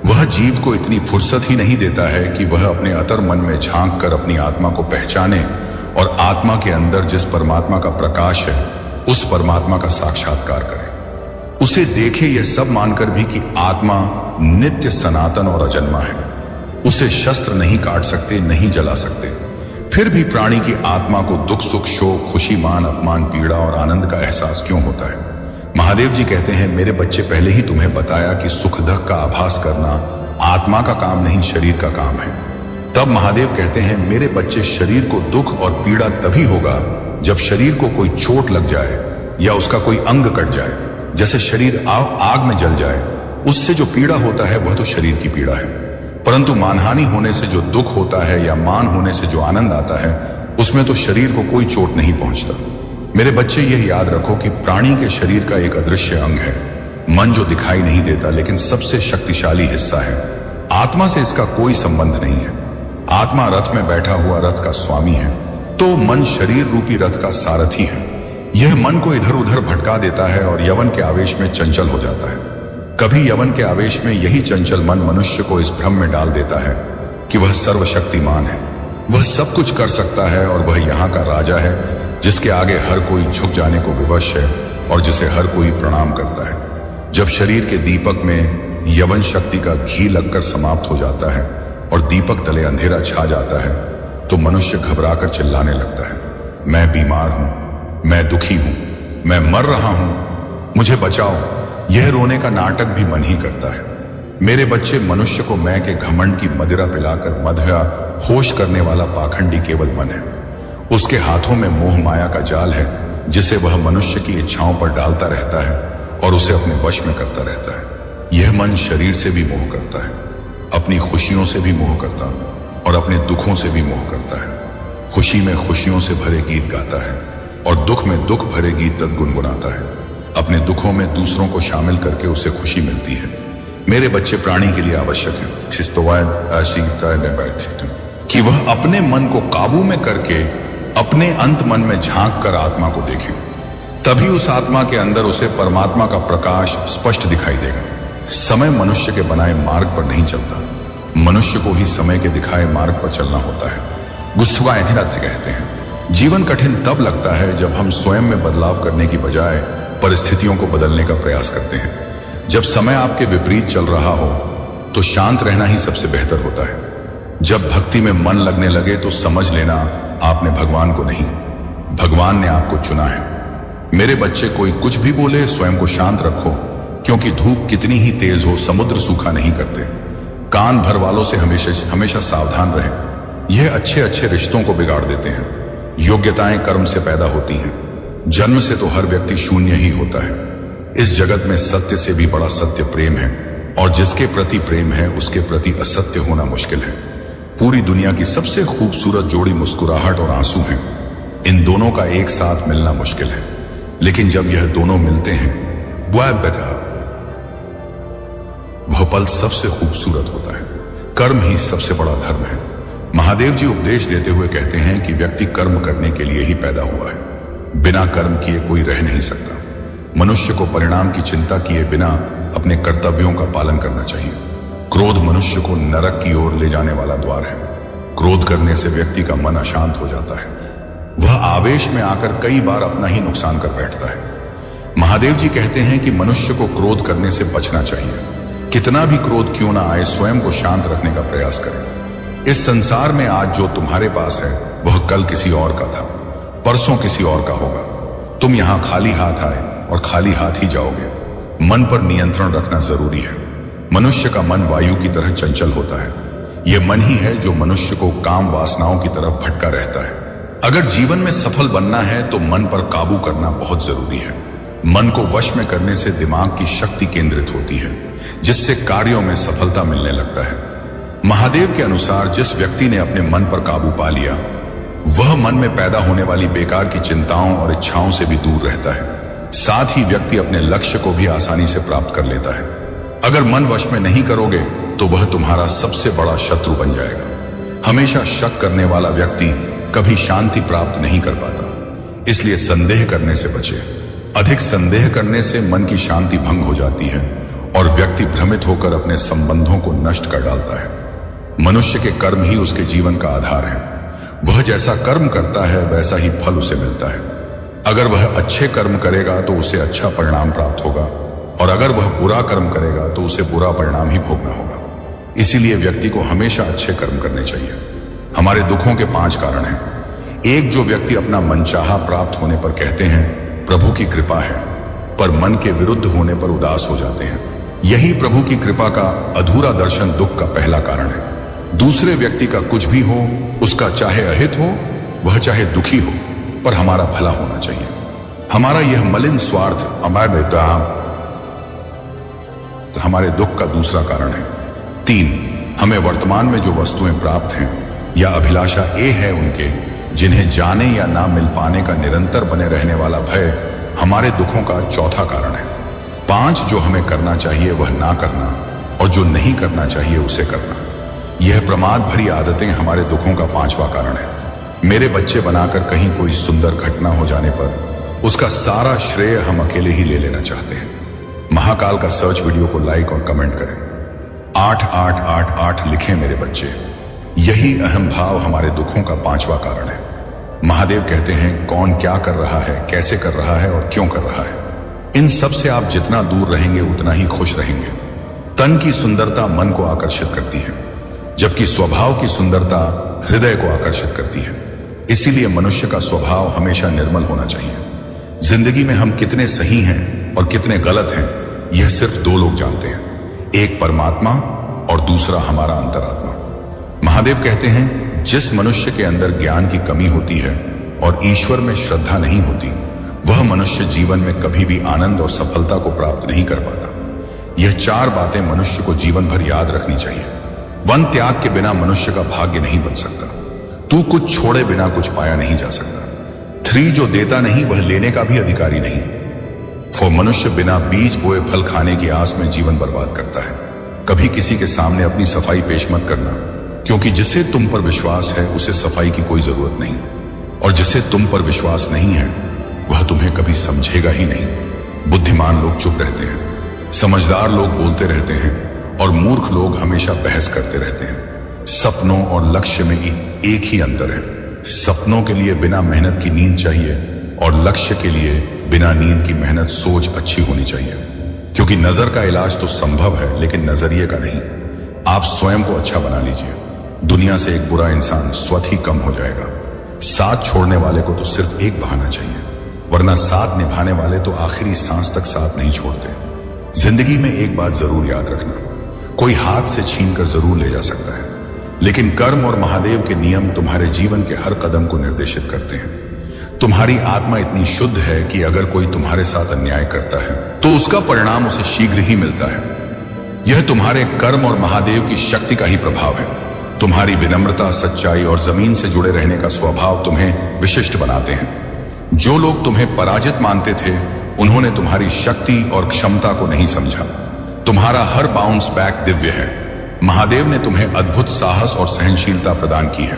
वह जीव को इतनी फुर्सत ही नहीं देता है कि वह अपने अतर मन में झांक कर अपनी आत्मा को पहचाने और आत्मा के अंदर जिस परमात्मा का प्रकाश है, उस परमात्मा का साक्षात्कार करे। उसे देखे यह सब मानकर भी कि आत्मा नित्य सनातन और अजन्मा है। उसे शस्त्र नहीं काट सकते, नहीं जला सकते। फिर भी प्राणी की आत्मा को दुख सुख शोक खुशी मान अपमान पीड़ा और आनंद का एहसास क्यों होता है? महादेव जी कहते हैं, मेरे बच्चे, पहले ही तुम्हें बताया कि सुख दुख का आभास करना आत्मा का काम नहीं, शरीर का काम है। तब महादेव कहते हैं, मेरे बच्चे, शरीर को दुख और पीड़ा तभी होगा जब शरीर को कोई चोट लग जाए या उसका कोई अंग कट जाए। जैसे शरीर आग में जल जाए, उससे जो पीड़ा होता है वह तो शरीर की पीड़ा है। परंतु मानहानि होने से जो दुख होता है या मान होने से जो आनंद आता है, उसमें तो शरीर को कोई चोट नहीं पहुंचता। मेरे बच्चे, यह याद रखो कि प्राणी के शरीर का एक अदृश्य अंग है, मन, जो दिखाई नहीं देता लेकिन सबसे शक्तिशाली हिस्सा है। आत्मा से इसका कोई संबंध नहीं है। आत्मा रथ में बैठा हुआ रथ का स्वामी है, तो मन शरीर रूपी रथ का सारथी है। यह मन को इधर उधर भटका देता है और यवन के आवेश में चंचल हो जाता है। कभी यवन के आवेश में यही चंचल मन मनुष्य को इस भ्रम में डाल देता है कि वह सर्वशक्तिमान है, वह सब कुछ कर सकता है और वह यहाँ का राजा है, जिसके आगे हर कोई झुक जाने को विवश है और जिसे हर कोई प्रणाम करता है। जब शरीर के दीपक में यवन शक्ति का घी लगकर समाप्त हो जाता है और दीपक तले अंधेरा छा जाता है, तो मनुष्य घबराकर चिल्लाने लगता है, मैं बीमार हूं, मैं दुखी हूं, मैं मर रहा हूं, मुझे बचाओ। यह रोने का नाटक भी मन ही करता है। मेरे बच्चे, मनुष्य को मैं के घमंड की मदिरा पिलाकर मदिरा होश करने वाला पाखंडी केवल मन है। उसके हाथों में मोह माया का जाल है, जिसे वह मनुष्य की इच्छाओं पर डालता रहता है और उसे अपने वश में करता रहता है। यह मन शरीर से भी मोह करता है, अपनी खुशियों से भी मोह करता और अपने दुखों से भी मोह करता है। खुशी में खुशियों से भरे गीत गाता है और दुख में दुख भरे गीत तक गुनगुनाता है। अपने दुखों में दूसरों को शामिल करके उसे खुशी मिलती है। मेरे बच्चे, प्राणी के लिए आवश्यक है कि वह अपने मन को काबू में करके अपने अंत मन में झांक कर आत्मा को देखे। तभी उस आत्मा के अंदर उसे परमात्मा का प्रकाश स्पष्ट दिखाई देगा। समय मनुष्य के बनाए मार्ग पर नहीं चलता, मनुष्य को ही समय के दिखाए मार्ग पर चलना होता है। गुस्सा ऐधिरात्य कहते हैं। जीवन कठिन तब लगता है जब हम स्वयं में बदलाव करने की बजाय परिस्थितियों को बदलने का प्रयास करते हैं। जब समय आपके विपरीत चल रहा हो तो शांत रहना ही सबसे बेहतर होता है। जब भक्ति में मन लगने लगे तो समझ लेना आपने भगवान को नहीं, भगवान ने आपको चुना है। मेरे बच्चे, कोई कुछ भी बोले, स्वयं को शांत रखो, क्योंकि धूप कितनी ही तेज हो, समुद्र सूखा नहीं करते। कान भर वालों से हमेशा सावधान रहें। यह अच्छे अच्छे रिश्तों को बिगाड़ देते हैं। योग्यताएं कर्म से पैदा होती हैं। जन्म से तो हर व्यक्ति शून्य ही होता है। इस जगत में सत्य से भी बड़ा सत्य प्रेम है, और जिसके प्रति प्रेम है उसके प्रति असत्य होना मुश्किल है। पूरी दुनिया की सबसे खूबसूरत जोड़ी मुस्कुराहट और आंसू हैं। इन दोनों का एक साथ मिलना मुश्किल है, लेकिन जब यह दोनों मिलते हैं, वह पल सबसे खूबसूरत होता है। कर्म ही सबसे बड़ा धर्म है। महादेव जी उपदेश देते हुए कहते हैं कि व्यक्ति कर्म करने के लिए ही पैदा हुआ है। बिना कर्म किए कोई रह नहीं सकता। मनुष्य को परिणाम की चिंता किए बिना अपने कर्तव्यों का पालन करना चाहिए। क्रोध मनुष्य को नरक की ओर ले जाने वाला द्वार है। क्रोध करने से व्यक्ति का मन अशांत हो जाता है। वह आवेश में आकर कई बार अपना ही नुकसान कर बैठता है। महादेव जी कहते हैं कि मनुष्य को क्रोध करने से बचना चाहिए। कितना भी क्रोध क्यों ना आए, स्वयं को शांत रखने का प्रयास करें। इस संसार में आज जो तुम्हारे पास है वह कल किसी और का था, परसों किसी और का होगा। तुम यहां खाली हाथ आए और खाली हाथ ही जाओगे। मन पर नियंत्रण रखना जरूरी है। मनुष्य का मन वायु की तरह चंचल होता है। यह मन ही है जो मनुष्य को काम वासनाओं की तरफ भटका रहता है। अगर जीवन में सफल बनना है तो मन पर काबू करना बहुत जरूरी है। मन को वश में करने से दिमाग की शक्ति केंद्रित होती है, जिससे कार्यों में सफलता मिलने लगता है। महादेव के अनुसार जिस व्यक्ति ने अपने मन पर काबू पा लिया, वह मन में पैदा होने वाली बेकार की चिंताओं और इच्छाओं से भी दूर रहता है। साथ ही व्यक्ति अपने लक्ष्य को भी आसानी से प्राप्त कर लेता है। अगर मन वश में नहीं करोगे तो वह तुम्हारा सबसे बड़ा शत्रु बन जाएगा। हमेशा शक करने वाला व्यक्ति कभी शांति प्राप्त नहीं कर पाता। इसलिए संदेह करने से बचे। अधिक संदेह करने से मन की शांति भंग हो जाती है और व्यक्ति भ्रमित होकर अपने संबंधों को नष्ट कर डालता है। मनुष्य के कर्म ही उसके जीवन का आधार है। वह जैसा कर्म करता है वैसा ही फल उसे मिलता है। अगर वह अच्छे कर्म करेगा तो उसे अच्छा परिणाम प्राप्त होगा, और अगर वह बुरा कर्म करेगा तो उसे बुरा परिणाम ही भोगना होगा। इसीलिए व्यक्ति को हमेशा अच्छे कर्म करने चाहिए। हमारे दुखों के 5 कारण हैं। एक, जो व्यक्ति अपना मनचाहा प्राप्त होने पर कहते हैं प्रभु की कृपा है, पर मन के विरुद्ध होने पर उदास हो जाते हैं। यही प्रभु की कृपा का अधूरा दर्शन दुख का पहला कारण है। दूसरे व्यक्ति का कुछ भी हो, उसका चाहे अहित हो, वह चाहे दुखी हो, पर हमारा भला होना चाहिए। हमारा यह मलिन स्वार्थ हमारे दुख का दूसरा कारण है। 3, हमें वर्तमान में जो वस्तुएं प्राप्त हैं या अभिलाषा ए है उनके, जिन्हें जाने या ना मिल पाने का निरंतर बने रहने वाला भय हमारे दुखों का चौथा कारण है। 5, जो हमें करना चाहिए वह ना करना, और जो नहीं करना चाहिए उसे करना। यह प्रमाद भरी आदतें हमारे दुखों का 5वां कारण है। मेरे बच्चे बनाकर कहीं कोई सुंदर घटना हो जाने पर उसका सारा श्रेय हम अकेले ही ले लेना चाहते हैं। महाकाल का सर्च वीडियो को लाइक और कमेंट करें। 8888 लिखें मेरे बच्चे। यही अहम भाव हमारे दुखों का 5वां कारण है। महादेव कहते हैं कौन क्या कर रहा है, कैसे कर रहा है और क्यों कर रहा है। इन सब से आप जितना दूर रहेंगे उतना ही खुश रहेंगे। तन की सुंदरता मन को आकर्षित करती है, जबकि स्वभाव की सुंदरता हृदय को आकर्षित करती है। इसीलिए मनुष्य का स्वभाव हमेशा निर्मल होना चाहिए। जिंदगी में हम कितने सही हैं और कितने गलत हैं, यह सिर्फ 2 लोग जानते हैं, एक परमात्मा और दूसरा हमारा अंतरात्मा। महादेव कहते हैं जिस मनुष्य के अंदर ज्ञान की कमी होती है और ईश्वर में श्रद्धा नहीं होती, वह मनुष्य जीवन में कभी भी आनंद और सफलता को प्राप्त नहीं कर पाता। यह 4 बातें मनुष्य को जीवन भर याद रखनी चाहिए। 1, त्याग के बिना मनुष्य का भाग्य नहीं बन सकता। तू कुछ छोड़े बिना कुछ पाया नहीं जा सकता। 3, जो देता नहीं वह लेने का भी अधिकारी नहीं। 4, मनुष्य बिना बीज बोए फल खाने की आस में जीवन बर्बाद करता है। कभी किसी के सामने अपनी सफाई पेश मत करना, क्योंकि जिसे तुम पर विश्वास है उसे सफाई की कोई जरूरत नहीं, और जिसे तुम पर विश्वास नहीं है वह तुम्हें कभी समझेगा ही नहीं। बुद्धिमान लोग चुप रहते हैं, समझदार लोग बोलते रहते हैं, और मूर्ख लोग हमेशा बहस करते रहते हैं। सपनों और लक्ष्य में एक ही अंतर है। सपनों के लिए बिना मेहनत की नींद चाहिए, और लक्ष्य के लिए बिना नींद की मेहनत सोच अच्छी होनी चाहिए। क्योंकि नजर का इलाज तो संभव है, लेकिन नजरिए का नहीं। आप स्वयं को अच्छा बना लीजिए। दुनिया से एक बुरा इंसान स्वतः ही कम हो जाएगा। साथ छोड़ने वाले को तो सिर्फ एक बहाना चाहिए, वरना साथ निभाने वाले तो आखिरी सांस तक साथ नहीं छोड़ते। जिंदगी में एक बात जरूर याद रखना, कोई हाथ से छीन कर जरूर ले जा सकता है, लेकिन कर्म और महादेव के नियम तुम्हारे जीवन के हर कदम को निर्देशित करते हैं। तुम्हारी आत्मा इतनी शुद्ध है कि अगर कोई तुम्हारे साथ अन्याय करता है तो उसका परिणाम उसे शीघ्र ही मिलता है। यह तुम्हारे कर्म और महादेव की शक्ति का ही प्रभाव है। तुम्हारी विनम्रता, सच्चाई और जमीन से जुड़े रहने का स्वभाव तुम्हें विशिष्ट बनाते हैं। जो लोग तुम्हें पराजित मानते थे, उन्होंने तुम्हारी शक्ति और क्षमता को नहीं समझा। तुम्हारा हर बाउंस बैक दिव्य है। महादेव ने तुम्हें अद्भुत साहस और सहनशीलता प्रदान की है।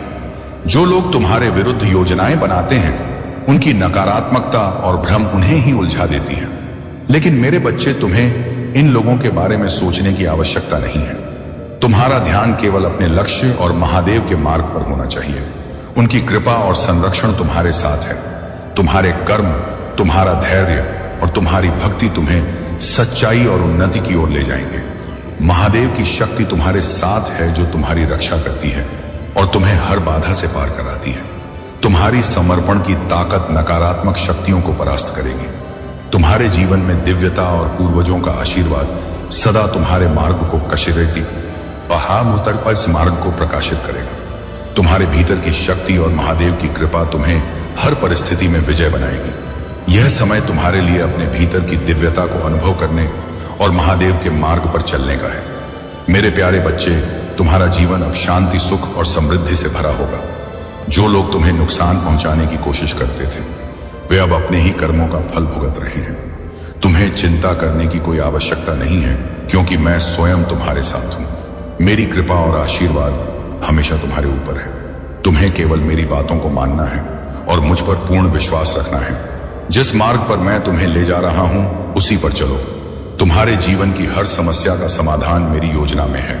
जो लोग तुम्हारे विरुद्ध योजनाएं बनाते हैं, उनकी नकारात्मकता और भ्रम उन्हें ही उलझा देती है। लेकिन मेरे बच्चे, तुम्हें इन लोगों के बारे में सोचने की आवश्यकता नहीं है। तुम्हारा ध्यान केवल अपने लक्ष्य और महादेव के मार्ग पर होना चाहिए। उनकी कृपा और संरक्षण तुम्हारे साथ है। तुम्हारे कर्म, तुम्हारा धैर्य और तुम्हारी भक्ति तुम्हें सच्चाई और उन्नति की ओर ले जाएंगे। महादेव की शक्ति तुम्हारे साथ है जो तुम्हारी रक्षा करती है और तुम्हें हर बाधा से पार कराती है। तुम्हारी समर्पण की ताकत नकारात्मक शक्तियों को परास्त करेगी। तुम्हारे जीवन में दिव्यता और पूर्वजों का आशीर्वाद सदा तुम्हारे मार्ग को कशरेगी और इस मार्ग को प्रकाशित करेगा। तुम्हारे भीतर की शक्ति और महादेव की कृपा तुम्हें हर परिस्थिति में विजय बनाएगी। यह समय तुम्हारे लिए अपने भीतर की दिव्यता को अनुभव करने और महादेव के मार्ग पर चलने का है। मेरे प्यारे बच्चे, तुम्हारा जीवन अब शांति, सुख और समृद्धि से भरा होगा। जो लोग तुम्हें नुकसान पहुंचाने की कोशिश करते थे, वे अब अपने ही कर्मों का फल भुगत रहे हैं। तुम्हें चिंता करने की कोई आवश्यकता नहीं है, क्योंकि मैं स्वयं तुम्हारे साथ हूं। मेरी कृपा और आशीर्वाद हमेशा तुम्हारे ऊपर है। तुम्हें केवल मेरी बातों को मानना है और मुझ पर पूर्ण विश्वास रखना है। जिस मार्ग पर मैं तुम्हें ले जा रहा हूं, उसी पर चलो। तुम्हारे जीवन की हर समस्या का समाधान मेरी योजना में है।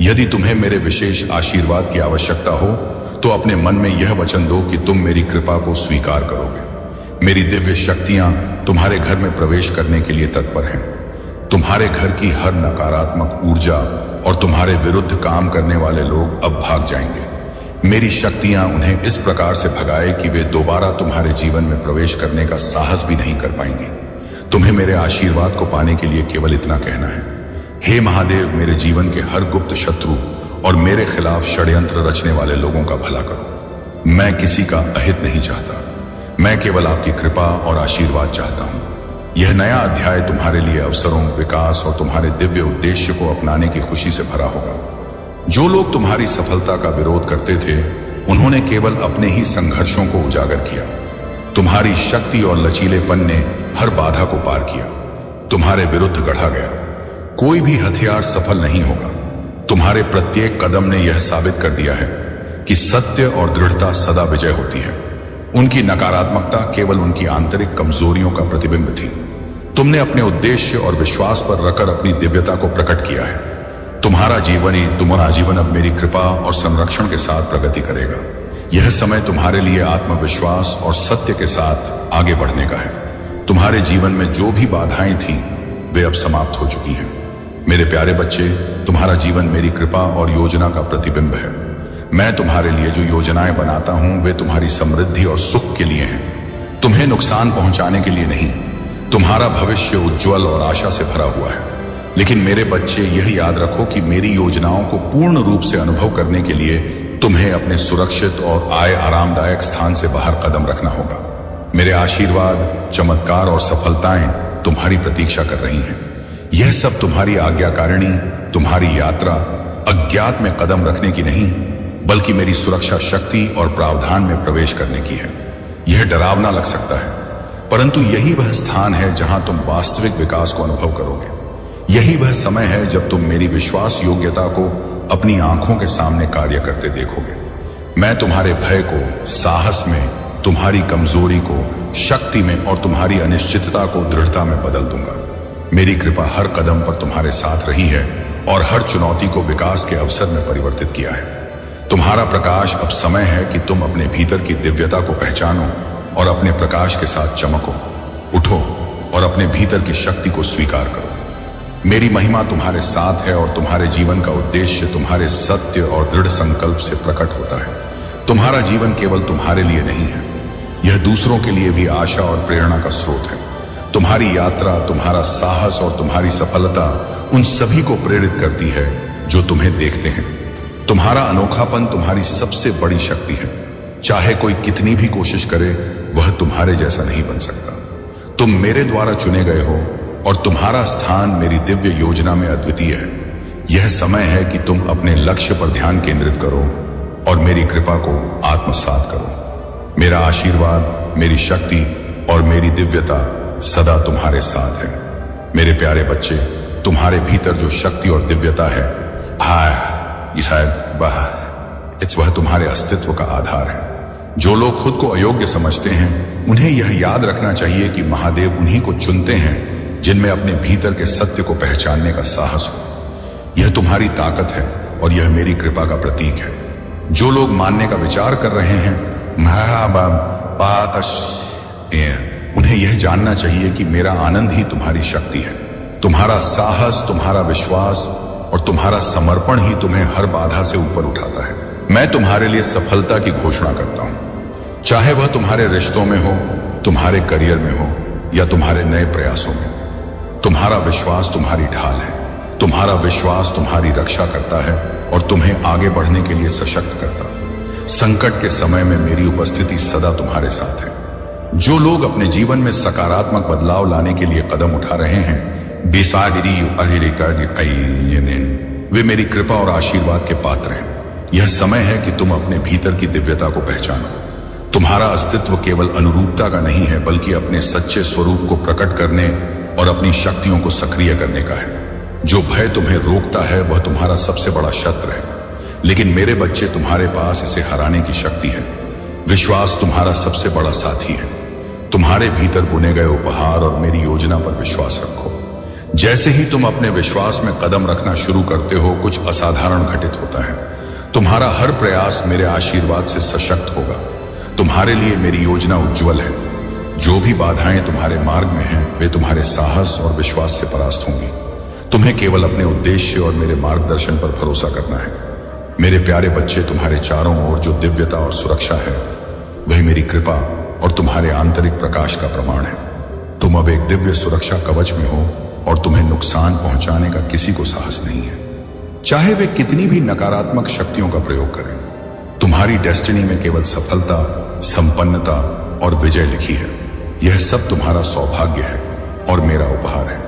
यदि तुम्हें मेरे विशेष आशीर्वाद की आवश्यकता हो, तो अपने मन में यह वचन दो कि तुम मेरी कृपा को स्वीकार करोगे। मेरी दिव्य शक्तियां तुम्हारे घर में प्रवेश करने के लिए तत्पर हैं। तुम्हारे घर की हर नकारात्मक ऊर्जा और तुम्हारे विरुद्ध काम करने वाले लोग अब भाग जाएंगे। मेरी शक्तियां उन्हें इस प्रकार से भगाए कि वे दोबारा तुम्हारे जीवन में प्रवेश करने का साहस भी नहीं कर पाएंगे। तुम्हें मेरे आशीर्वाद को पाने के लिए केवल इतना कहना है, हे महादेव, मेरे जीवन के हर गुप्त शत्रु और मेरे खिलाफ षड्यंत्र रचने वाले लोगों का भला करो। मैं किसी का अहित नहीं चाहता, मैं केवल आपकी कृपा और आशीर्वाद चाहता हूं। यह नया अध्याय तुम्हारे लिए अवसरों, विकास और तुम्हारे दिव्य उद्देश्य को अपनाने की खुशी से भरा होगा। जो लोग तुम्हारी सफलता का विरोध करते थे, उन्होंने केवल अपने ही संघर्षों को उजागर किया। तुम्हारी शक्ति और लचीलेपन ने हर बाधा को पार किया, तुम्हारे विरुद्ध गढ़ा गया। कोई भी हथियार सफल नहीं होगा। तुम्हारे प्रत्येक कदम ने यह साबित कर दिया है कि सत्य और दृढ़ता सदा विजय होती है। उनकी नकारात्मकता केवल उनकी आंतरिक कमजोरियों का प्रतिबिंब थी। तुमने अपने उद्देश्य और विश्वास पर रखकर अपनी दिव्यता को प्रकट किया है। तुम्हारा जीवन अब मेरी कृपा और संरक्षण के साथ प्रगति करेगा। यह समय तुम्हारे लिए आत्मविश्वास और सत्य के साथ आगे बढ़ने का है। तुम्हारे जीवन में जो भी बाधाएं थीं, वे अब समाप्त हो चुकी हैं। मेरे प्यारे बच्चे, तुम्हारा जीवन मेरी कृपा और योजना का प्रतिबिंब है। मैं तुम्हारे लिए जो योजनाएं बनाता हूं, वे तुम्हारी समृद्धि और सुख के लिए हैं, तुम्हें नुकसान पहुंचाने के लिए नहीं। तुम्हारा भविष्य उज्जवल और आशा से भरा हुआ है। लेकिन मेरे बच्चे, यह याद रखो कि मेरी योजनाओं को पूर्ण रूप से अनुभव करने के लिए तुम्हें अपने सुरक्षित और आरामदायक स्थान से बाहर कदम रखना होगा। मेरे आशीर्वाद, चमत्कार और सफलताएं तुम्हारी प्रतीक्षा कर रही हैं। यह सब तुम्हारी आज्ञाकारिणी, तुम्हारी यात्रा अज्ञात में कदम रखने की नहीं, बल्कि मेरी सुरक्षा शक्ति और प्रावधान में प्रवेश करने की है। यह डरावना लग सकता है, परंतु यही वह स्थान है जहां तुम वास्तविक विकास को अनुभव करोगे। यही वह समय है जब तुम मेरी विश्वास योग्यता को अपनी आंखों के सामने कार्य करते देखोगे। मैं तुम्हारे भय को साहस में, तुम्हारी कमजोरी को शक्ति में और तुम्हारी अनिश्चितता को दृढ़ता में बदल दूंगा। मेरी कृपा हर कदम पर तुम्हारे साथ रही है और हर चुनौती को विकास के अवसर में परिवर्तित किया है। तुम्हारा प्रकाश, अब समय है कि तुम अपने भीतर की दिव्यता को पहचानो और अपने प्रकाश के साथ चमको। उठो और अपने भीतर की शक्ति को स्वीकार करो। मेरी महिमा तुम्हारे साथ है और तुम्हारे जीवन का उद्देश्य तुम्हारे सत्य और दृढ़ संकल्प से प्रकट होता है। तुम्हारा जीवन केवल तुम्हारे लिए नहीं है, यह दूसरों के लिए भी आशा और प्रेरणा का स्रोत है। तुम्हारी यात्रा, तुम्हारा साहस और तुम्हारी सफलता उन सभी को प्रेरित करती है जो तुम्हें देखते हैं। तुम्हारा अनोखापन तुम्हारी सबसे बड़ी शक्ति है। चाहे कोई कितनी भी कोशिश करे, वह तुम्हारे जैसा नहीं बन सकता। तुम मेरे द्वारा चुने गए हो और तुम्हारा स्थान मेरी दिव्य योजना में अद्वितीय है। यह समय है कि तुम अपने लक्ष्य पर ध्यान केंद्रित करो और मेरी कृपा को आत्मसात करो। मेरा आशीर्वाद, मेरी शक्ति और मेरी दिव्यता सदा तुम्हारे साथ है। मेरे प्यारे बच्चे, तुम्हारे भीतर जो शक्ति और दिव्यता है, वह तुम्हारे अस्तित्व का आधार है। जो लोग खुद को अयोग्य समझते हैं, उन्हें यह याद रखना चाहिए कि महादेव उन्हीं को चुनते हैं जिनमें अपने भीतर के सत्य को पहचानने का साहस हो। यह तुम्हारी ताकत है और यह मेरी कृपा का प्रतीक है। जो लोग मानने का विचार कर रहे हैं, उन्हें यह जानना चाहिए कि मेरा आनंद ही तुम्हारी शक्ति है। तुम्हारा साहस, तुम्हारा विश्वास और तुम्हारा समर्पण ही तुम्हें हर बाधा से ऊपर उठाता है। मैं तुम्हारे लिए सफलता की घोषणा करता हूं, चाहे वह तुम्हारे रिश्तों में हो, तुम्हारे करियर में हो या तुम्हारे नए प्रयासों में। तुम्हारा विश्वास तुम्हारी ढाल है। तुम्हारा विश्वास तुम्हारी रक्षा करता है और तुम्हें आगे बढ़ने के लिए सशक्त करता है। संकट के समय में मेरी उपस्थिति सदा तुम्हारे साथ है। जो लोग अपने जीवन में सकारात्मक बदलाव लाने के लिए कदम उठा रहे हैं, वे मेरी कृपा और आशीर्वाद के पात्र हैं। यह समय है कि तुम अपने भीतर की दिव्यता को पहचानो। तुम्हारा अस्तित्व केवल अनुरूपता का नहीं है, बल्कि अपने सच्चे स्वरूप को प्रकट करने और अपनी शक्तियों को सक्रिय करने का है। जो भय तुम्हें रोकता है वह तुम्हारा सबसे बड़ा शत्रु है, लेकिन मेरे बच्चे, तुम्हारे पास इसे हराने की शक्ति है। विश्वास तुम्हारा सबसे बड़ा साथी है। तुम्हारे भीतर बुने गए उपहार और मेरी योजना पर विश्वास रखो। जैसे ही तुम अपने विश्वास में कदम रखना शुरू करते हो, कुछ असाधारण घटित होता है। तुम्हारा हर प्रयास मेरे आशीर्वाद से सशक्त होगा। तुम्हारे लिए मेरी योजना उज्जवल है। जो भी बाधाएं तुम्हारे मार्ग में हैं, वे तुम्हारे साहस और विश्वास से परास्त होंगी। तुम्हें केवल अपने उद्देश्य और मेरे मार्गदर्शन पर भरोसा करना है। मेरे प्यारे बच्चे, तुम्हारे चारों ओर जो दिव्यता और सुरक्षा है, वही मेरी कृपा और तुम्हारे आंतरिक प्रकाश का प्रमाण है। तुम अब एक दिव्य सुरक्षा कवच में हो और तुम्हें नुकसान पहुंचाने का किसी को साहस नहीं है, चाहे वे कितनी भी नकारात्मक शक्तियों का प्रयोग करें। तुम्हारी डेस्टिनी में केवल सफलता, संपन्नता और विजय लिखी है। यह सब तुम्हारा सौभाग्य है और मेरा उपहार है।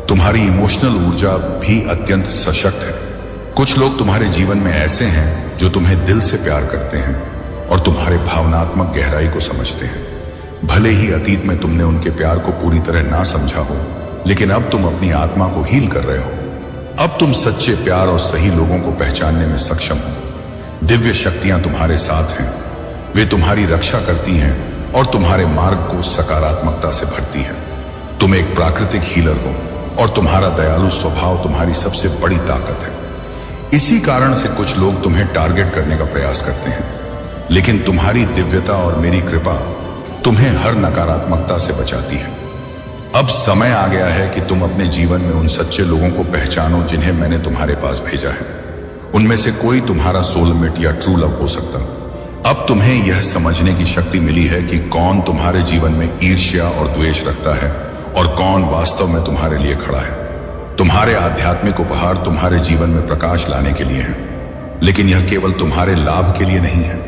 तुम्हारी इमोशनल ऊर्जा भी अत्यंत सशक्त है। कुछ लोग तुम्हारे जीवन में ऐसे हैं जो तुम्हें दिल से प्यार करते हैं और तुम्हारे भावनात्मक गहराई को समझते हैं। भले ही अतीत में तुमने उनके प्यार को पूरी तरह ना समझा हो, लेकिन अब तुम अपनी आत्मा को हील कर रहे हो। अब तुम सच्चे प्यार और सही लोगों को पहचानने में सक्षम हो। दिव्य शक्तियां तुम्हारे साथ हैं। वे तुम्हारी रक्षा करती हैं और तुम्हारे मार्ग को सकारात्मकता से भरती हैं। तुम एक प्राकृतिक हीलर हो और तुम्हारा दयालु स्वभाव तुम्हारी सबसे बड़ी ताकत है। इसी कारण से कुछ लोग तुम्हें टारगेट करने का प्रयास करते हैं, लेकिन तुम्हारी दिव्यता और मेरी कृपा तुम्हें हर नकारात्मकता से बचाती है। अब समय आ गया है कि तुम अपने जीवन में उन सच्चे लोगों को पहचानो जिन्हें मैंने तुम्हारे पास भेजा है। उनमें से कोई तुम्हारा सोलमेट या ट्रू लव हो सकता। अब तुम्हें यह समझने की शक्ति मिली है कि कौन तुम्हारे जीवन में ईर्ष्या और द्वेष रखता है और कौन वास्तव में तुम्हारे लिए खड़ा है। तुम्हारे आध्यात्मिक उपहार तुम्हारे जीवन में प्रकाश लाने के लिए हैं, लेकिन यह केवल तुम्हारे लाभ के लिए नहीं है।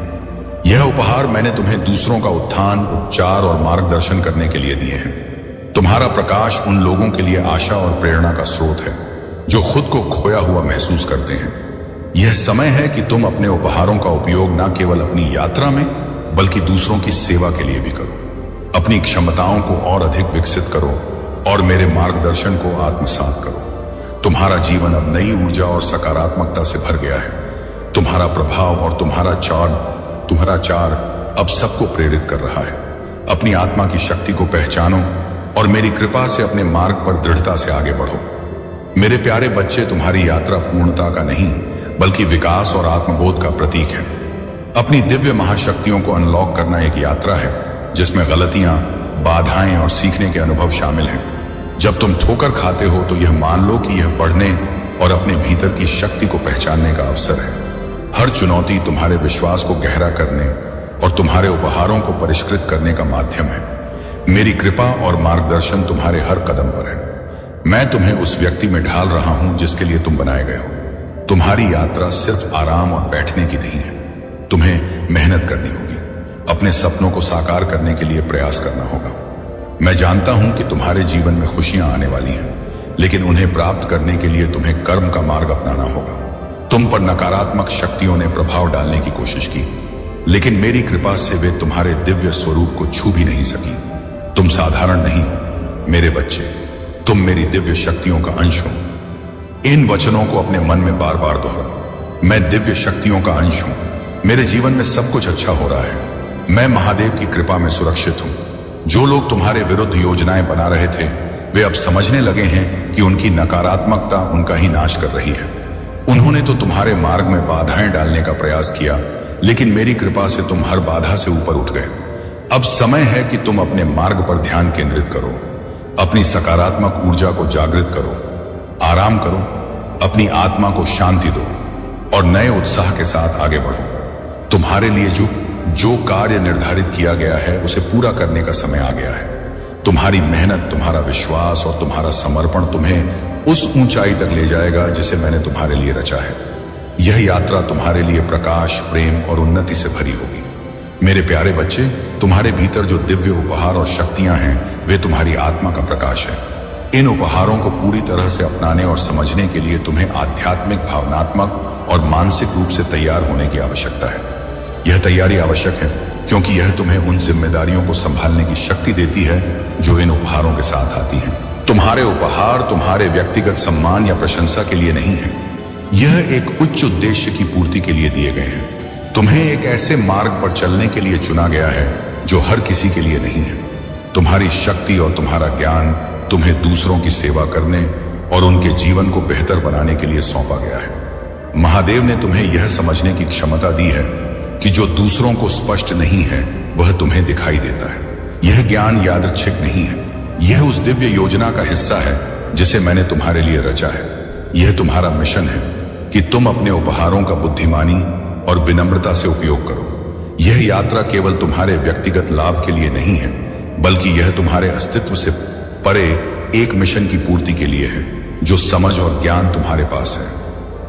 यह उपहार मैंने तुम्हें दूसरों का उत्थान, उपचार और मार्गदर्शन करने के लिए दिए हैं। तुम्हारा प्रकाश उन लोगों के लिए आशा और प्रेरणा का स्रोत है जो खुद को खोया हुआ महसूस करते हैं। यह समय है कि तुम अपने उपहारों का उपयोग न केवल अपनी यात्रा में, बल्कि दूसरों की सेवा के लिए भी करो। अपनी क्षमताओं को और अधिक विकसित करो और मेरे मार्गदर्शन को आत्मसात करो। तुम्हारा जीवन अब नई ऊर्जा और सकारात्मकता से भर गया है। तुम्हारा प्रभाव और तुम्हारा चार अब सबको प्रेरित कर रहा है। अपनी आत्मा की शक्ति को पहचानो और मेरी कृपा से अपने मार्ग पर दृढ़ता से आगे बढ़ो। मेरे प्यारे बच्चे, तुम्हारी यात्रा पूर्णता का नहीं, बल्कि विकास और आत्मबोध का प्रतीक है। अपनी दिव्य महाशक्तियों को अनलॉक करना एक यात्रा है जिसमें गलतियां, बाधाएं और सीखने के अनुभव शामिल हैं। जब तुम ठोकर खाते हो तो यह मान लो कि यह बढ़ने और अपने भीतर की शक्ति को पहचानने का अवसर है। हर चुनौती तुम्हारे विश्वास को गहरा करने और तुम्हारे उपहारों को परिष्कृत करने का माध्यम है। मेरी कृपा और मार्गदर्शन तुम्हारे हर कदम पर है। मैं तुम्हें उस व्यक्ति में ढाल रहा हूं जिसके लिए तुम बनाए गए हो। तुम्हारी यात्रा सिर्फ आराम और बैठने की नहीं है। तुम्हें मेहनत करनी होगी। अपने सपनों को साकार करने के लिए प्रयास करना होगा। मैं जानता हूं कि तुम्हारे जीवन में खुशियां आने वाली हैं, लेकिन उन्हें प्राप्त करने के लिए तुम्हें कर्म का मार्ग अपनाना होगा। तुम पर नकारात्मक शक्तियों ने प्रभाव डालने की कोशिश की, लेकिन मेरी कृपा से वे तुम्हारे दिव्य स्वरूप को छू भी नहीं सकी। तुम साधारण नहीं हो मेरे बच्चे, तुम मेरी दिव्य शक्तियों का अंश हो। इन वचनों को अपने मन में बार बार दोहराओ। मैं दिव्य शक्तियों का अंश हूं। मेरे जीवन में सब कुछ अच्छा हो रहा है। मैं महादेव की कृपा में सुरक्षित हूं। जो लोग तुम्हारे विरुद्ध योजनाएं बना रहे थे, वे अब समझने लगे हैं कि उनकी नकारात्मकता उनका ही नाश कर रही है। उन्होंने तो तुम्हारे मार्ग में बाधाएं डालने का प्रयास किया, लेकिन मेरी कृपा से तुम हर बाधा से ऊपर उठ गए। अब समय है कि तुम अपने मार्ग पर ध्यान केंद्रित करो, अपनी सकारात्मक ऊर्जा को जागृत करो, आराम करो, अपनी आत्मा को शांति दो और नए उत्साह के साथ आगे बढ़ो। तुम्हारे लिए जो कार्य निर्धारित किया गया है उसे पूरा करने का समय आ गया है। तुम्हारी मेहनत, तुम्हारा विश्वास और तुम्हारा समर्पण तुम्हें उस ऊंचाई तक ले जाएगा जिसे मैंने तुम्हारे लिए रचा है। यह यात्रा तुम्हारे लिए प्रकाश, प्रेम और उन्नति से भरी होगी। मेरे प्यारे बच्चे, तुम्हारे भीतर जो दिव्य उपहार और शक्तियां हैं वे तुम्हारी आत्मा का प्रकाश है। इन उपहारों को पूरी तरह से अपनाने और समझने के लिए तुम्हें आध्यात्मिक, भावनात्मक और मानसिक रूप से तैयार होने की आवश्यकता है। यह तैयारी आवश्यक है क्योंकि यह तुम्हें उन जिम्मेदारियों को संभालने की शक्ति देती है जो इन उपहारों के साथ आती हैं। तुम्हारे उपहार तुम्हारे व्यक्तिगत सम्मान या प्रशंसा के लिए नहीं है, यह एक उच्च उद्देश्य की पूर्ति के लिए दिए गए हैं। तुम्हें एक ऐसे मार्ग पर चलने के लिए चुना गया है जो हर किसी के लिए नहीं है। तुम्हारी शक्ति और तुम्हारा ज्ञान तुम्हें दूसरों की सेवा करने और उनके जीवन को बेहतर बनाने के लिए सौंपा गया है। महादेव ने तुम्हें यह समझने की क्षमता दी है कि जो दूसरों को स्पष्ट नहीं है वह तुम्हें दिखाई देता है। यह ज्ञान यादृच्छिक नहीं है, यह उस दिव्य योजना का हिस्सा है जिसे मैंने तुम्हारे लिए रचा है। यह तुम्हारा मिशन है कि तुम अपने उपहारों का बुद्धिमानी और विनम्रता से उपयोग करो। यह यात्रा केवल तुम्हारे व्यक्तिगत लाभ के लिए नहीं है, बल्कि यह तुम्हारे अस्तित्व से परे एक मिशन की पूर्ति के लिए है। जो समझ और ज्ञान तुम्हारे पास है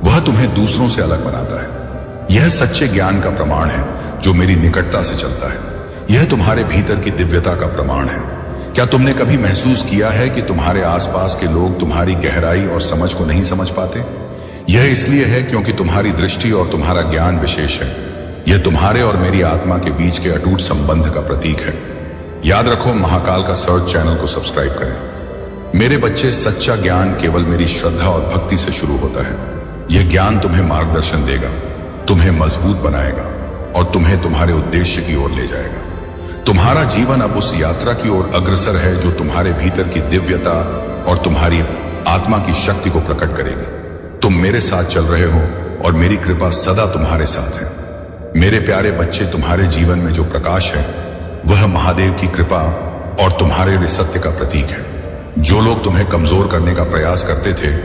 वह तुम्हें दूसरों से अलग बनाता है। यह सच्चे ज्ञान का प्रमाण है जो मेरी निकटता से चलता है। यह तुम्हारे भीतर की दिव्यता का प्रमाण है। क्या तुमने कभी महसूस किया है कि तुम्हारे आसपास के लोग तुम्हारी गहराई और समझ को नहीं समझ पाते? यह इसलिए है क्योंकि तुम्हारी दृष्टि और तुम्हारा ज्ञान विशेष है। यह तुम्हारे और मेरी आत्मा के बीच के अटूट संबंध का प्रतीक है। याद रखो, महाकाल का सर्च चैनल को सब्सक्राइब करें। मेरे बच्चे, सच्चा ज्ञान केवल मेरी श्रद्धा और भक्ति से शुरू होता है। यह ज्ञान तुम्हें मार्गदर्शन देगा, तुम्हें मजबूत बनाएगा और तुम्हें तुम्हारे उद्देश्य की ओर ले जाएगा। तुम्हारा जीवन अब उस यात्रा की ओर अग्रसर है जो तुम्हारे भीतर की दिव्यता और तुम्हारी आत्मा की शक्ति को प्रकट करेगी। तुम मेरे साथ चल रहे हो और मेरी कृपा सदा तुम्हारे साथ है। मेरे प्यारे बच्चे, तुम्हारे जीवन में जो प्रकाश है वह महादेव की कृपा और तुम्हारे लिए सत्य का प्रतीक है। जो लोग तुम्हें कमजोर करने का प्रयास करते थे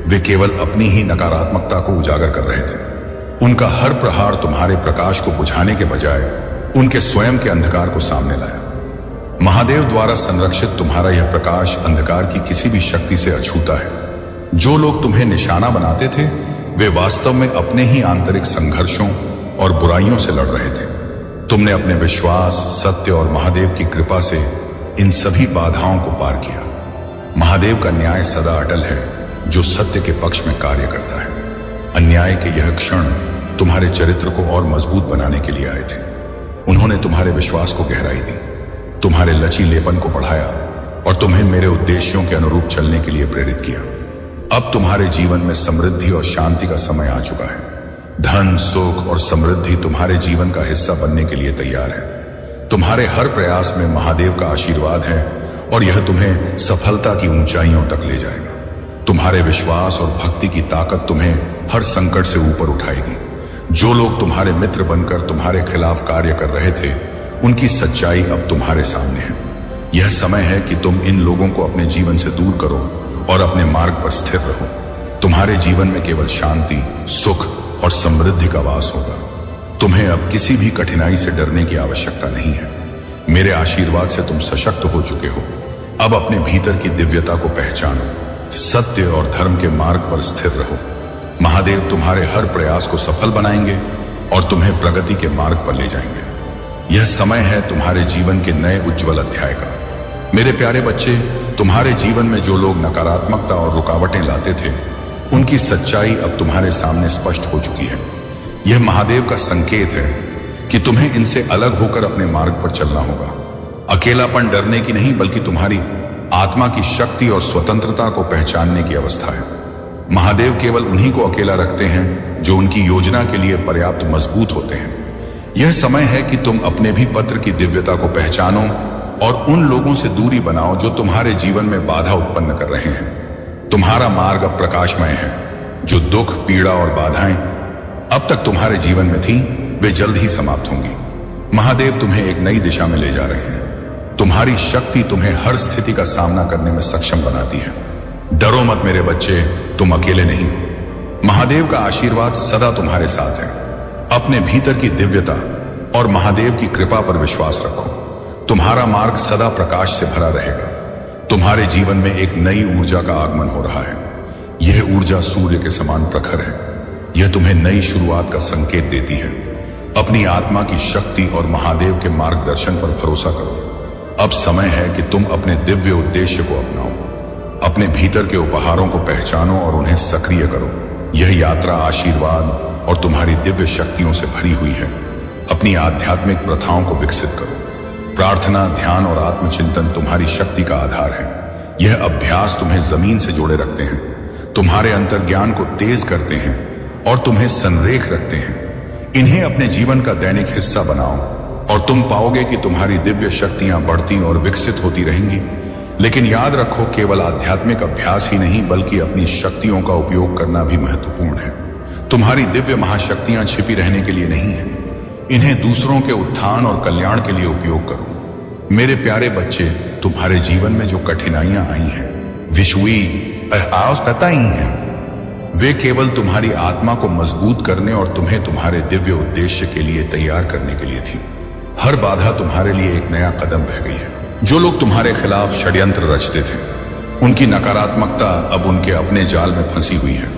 वे केवल अपनी ही नकारात्मकता को उजागर कर रहे थे। उनका हर प्रहार तुम्हारे प्रकाश को बुझाने के बजाय उनके स्वयं के अंधकार को सामने लाया। महादेव द्वारा संरक्षित तुम्हारा यह प्रकाश अंधकार की किसी भी शक्ति से अछूता है। जो लोग तुम्हें निशाना बनाते थे वे वास्तव में अपने ही आंतरिक संघर्षों और बुराइयों से लड़ रहे थे। तुमने अपने विश्वास, सत्य और महादेव की कृपा से इन सभी बाधाओं को पार किया। महादेव का न्याय सदा अटल है जो सत्य के पक्ष में कार्य करता है। अन्याय के यह क्षण तुम्हारे चरित्र को और मजबूत बनाने के लिए आए थे। उन्होंने तुम्हारे विश्वास को गहराई दी, तुम्हारे लचीलेपन को बढ़ाया और तुम्हें मेरे उद्देश्यों के अनुरूप चलने के लिए प्रेरित किया। अब तुम्हारे जीवन में समृद्धि और शांति का समय आ चुका है। धन, सुख और समृद्धि तुम्हारे जीवन का हिस्सा बनने के लिए तैयार है। तुम्हारे हर प्रयास में महादेव का आशीर्वाद है और यह तुम्हें सफलता की ऊंचाइयों तक ले जाएगा। तुम्हारे विश्वास और भक्ति की ताकत तुम्हें हर संकट से ऊपर उठाएगी। जो लोग तुम्हारे मित्र बनकर तुम्हारे खिलाफ कार्य कर रहे थे उनकी सच्चाई अब तुम्हारे सामने है। यह समय है कि तुम इन लोगों को अपने जीवन से दूर करो और अपने मार्ग पर स्थिर रहो। तुम्हारे जीवन में केवल शांति, सुख और समृद्धि का वास होगा। तुम्हें अब किसी भी कठिनाई से डरने की आवश्यकता नहीं है। मेरे आशीर्वाद से तुम सशक्त हो चुके हो। अब अपने भीतर की दिव्यता को पहचानो, सत्य और धर्म के मार्ग पर स्थिर रहो। महादेव तुम्हारे हर प्रयास को सफल बनाएंगे और तुम्हें प्रगति के मार्ग पर ले जाएंगे। यह समय है तुम्हारे जीवन के नए उज्जवल अध्याय का। मेरे प्यारे बच्चे, तुम्हारे जीवन में जो लोग नकारात्मकता और रुकावटें लाते थे उनकी सच्चाई अब तुम्हारे सामने स्पष्ट हो चुकी है। यह महादेव का संकेत है कि तुम्हें इनसे अलग होकर अपने मार्ग पर चलना होगा। अकेलापन डरने की नहीं बल्कि तुम्हारी आत्मा की शक्ति और स्वतंत्रता को पहचानने की अवस्था है। महादेव केवल उन्हीं को अकेला रखते हैं जो उनकी योजना के लिए पर्याप्त मजबूत होते हैं। यह समय है कि तुम अपने भी पत्र की दिव्यता को पहचानो और उन लोगों से दूरी बनाओ जो तुम्हारे जीवन में बाधा उत्पन्न कर रहे हैं। तुम्हारा मार्ग अब प्रकाशमय है। जो दुख, पीड़ा और बाधाएं अब तक तुम्हारे जीवन में थी वे जल्द ही समाप्त होंगी। महादेव तुम्हें एक नई दिशा में ले जा रहे हैं। तुम्हारी शक्ति तुम्हें हर स्थिति का सामना करने में सक्षम बनाती है। डरो मत मेरे बच्चे, तुम अकेले नहीं हो। महादेव का आशीर्वाद सदा तुम्हारे साथ है। अपने भीतर की दिव्यता और महादेव की कृपा पर विश्वास रखो। तुम्हारा मार्ग सदा प्रकाश से भरा रहेगा। तुम्हारे जीवन में एक नई ऊर्जा का आगमन हो रहा है। यह ऊर्जा सूर्य के समान प्रखर है। यह तुम्हें नई शुरुआत का संकेत देती है। अपनी आत्मा की शक्ति और महादेव के मार्गदर्शन पर भरोसा करो। अब समय है कि तुम अपने दिव्य उद्देश्य को अपनाओ। अपने भीतर के उपहारों को पहचानो और उन्हें सक्रिय करो। यह यात्रा आशीर्वाद और तुम्हारी दिव्य शक्तियों से भरी हुई है। अपनी आध्यात्मिक प्रथाओं को विकसित करो। प्रार्थना, ध्यान और आत्मचिंतन तुम्हारी शक्ति का आधार है। यह अभ्यास तुम्हें जमीन से जोड़े रखते हैं, तुम्हारे अंतर्ज्ञान को तेज करते हैं और तुम्हें संरेख रखते हैं। इन्हें अपने जीवन का दैनिक हिस्सा बनाओ और तुम पाओगे कि तुम्हारी दिव्य शक्तियां बढ़ती और विकसित होती रहेंगी। लेकिन याद रखो, केवल आध्यात्मिक अभ्यास ही नहीं बल्कि अपनी शक्तियों का उपयोग करना भी महत्वपूर्ण है। तुम्हारी दिव्य महाशक्तियां छिपी रहने के लिए नहीं है। इन्हें दूसरों के उत्थान और कल्याण के लिए उपयोग करो। मेरे प्यारे बच्चे, तुम्हारे जीवन में जो कठिनाइयां आई हैं, पता ही हैं, वे केवल तुम्हारी आत्मा को मजबूत करने और तुम्हें तुम्हारे दिव्य उद्देश्य के लिए तैयार करने के लिए थी। हर बाधा तुम्हारे लिए एक नया कदम बह गई है। जो लोग तुम्हारे खिलाफ षड्यंत्र रचते थे, उनकी नकारात्मकता अब उनके अपने जाल में फंसी हुई है।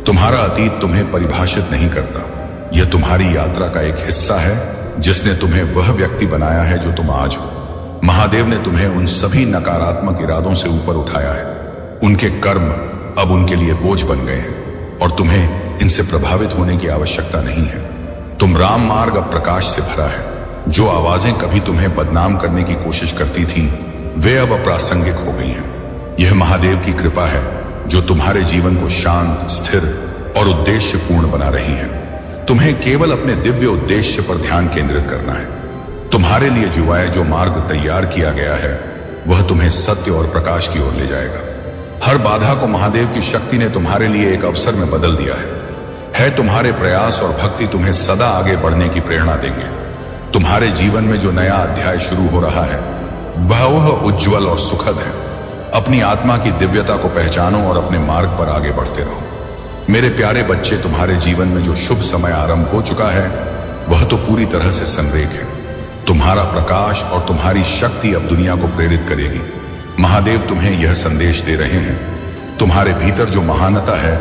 तुम्हारा अतीत तुम्हें परिभाषित नहीं करता। यह तुम्हारी यात्रा का एक हिस्सा है जिसने तुम्हें वह व्यक्ति बनाया है जो तुम आज हो। महादेव ने तुम्हें उन सभी नकारात्मक इरादों से ऊपर उठाया है। उनके कर्म अब उनके लिए बोझ बन गए हैं और तुम्हें इनसे प्रभावित होने की आवश्यकता नहीं है। तुम राम मार्ग अब प्रकाश से भरा है। जो आवाजें कभी तुम्हें बदनाम करने की कोशिश करती थीं, वे अब अप्रासंगिक हो गई हैं। यह महादेव की कृपा है जो तुम्हारे जीवन को शांत, स्थिर और उद्देश्यपूर्ण बना रही है। तुम्हें केवल अपने दिव्य उद्देश्य पर ध्यान केंद्रित करना है। तुम्हारे लिए जो मार्ग तैयार किया गया है, वह तुम्हें सत्य और प्रकाश की ओर ले जाएगा। हर बाधा को महादेव की शक्ति ने तुम्हारे लिए एक अवसर में बदल दिया है। तुम्हारे प्रयास और भक्ति तुम्हें सदा आगे बढ़ने की प्रेरणा देंगे। तुम्हारे जीवन में जो नया अध्याय शुरू हो रहा है, वह उज्जवल और सुखद है। अपनी आत्मा की दिव्यता को पहचानो और अपने मार्ग पर आगे बढ़ते रहो। मेरे प्यारे बच्चे, तुम्हारे जीवन में जो शुभ समय आरंभ हो चुका है, वह तो पूरी तरह से संरेख है। तुम्हारा प्रकाश और तुम्हारी शक्ति अब दुनिया को प्रेरित करेगी। महादेव तुम्हें यह संदेश दे रहे हैं, तुम्हारे भीतर जो महानता है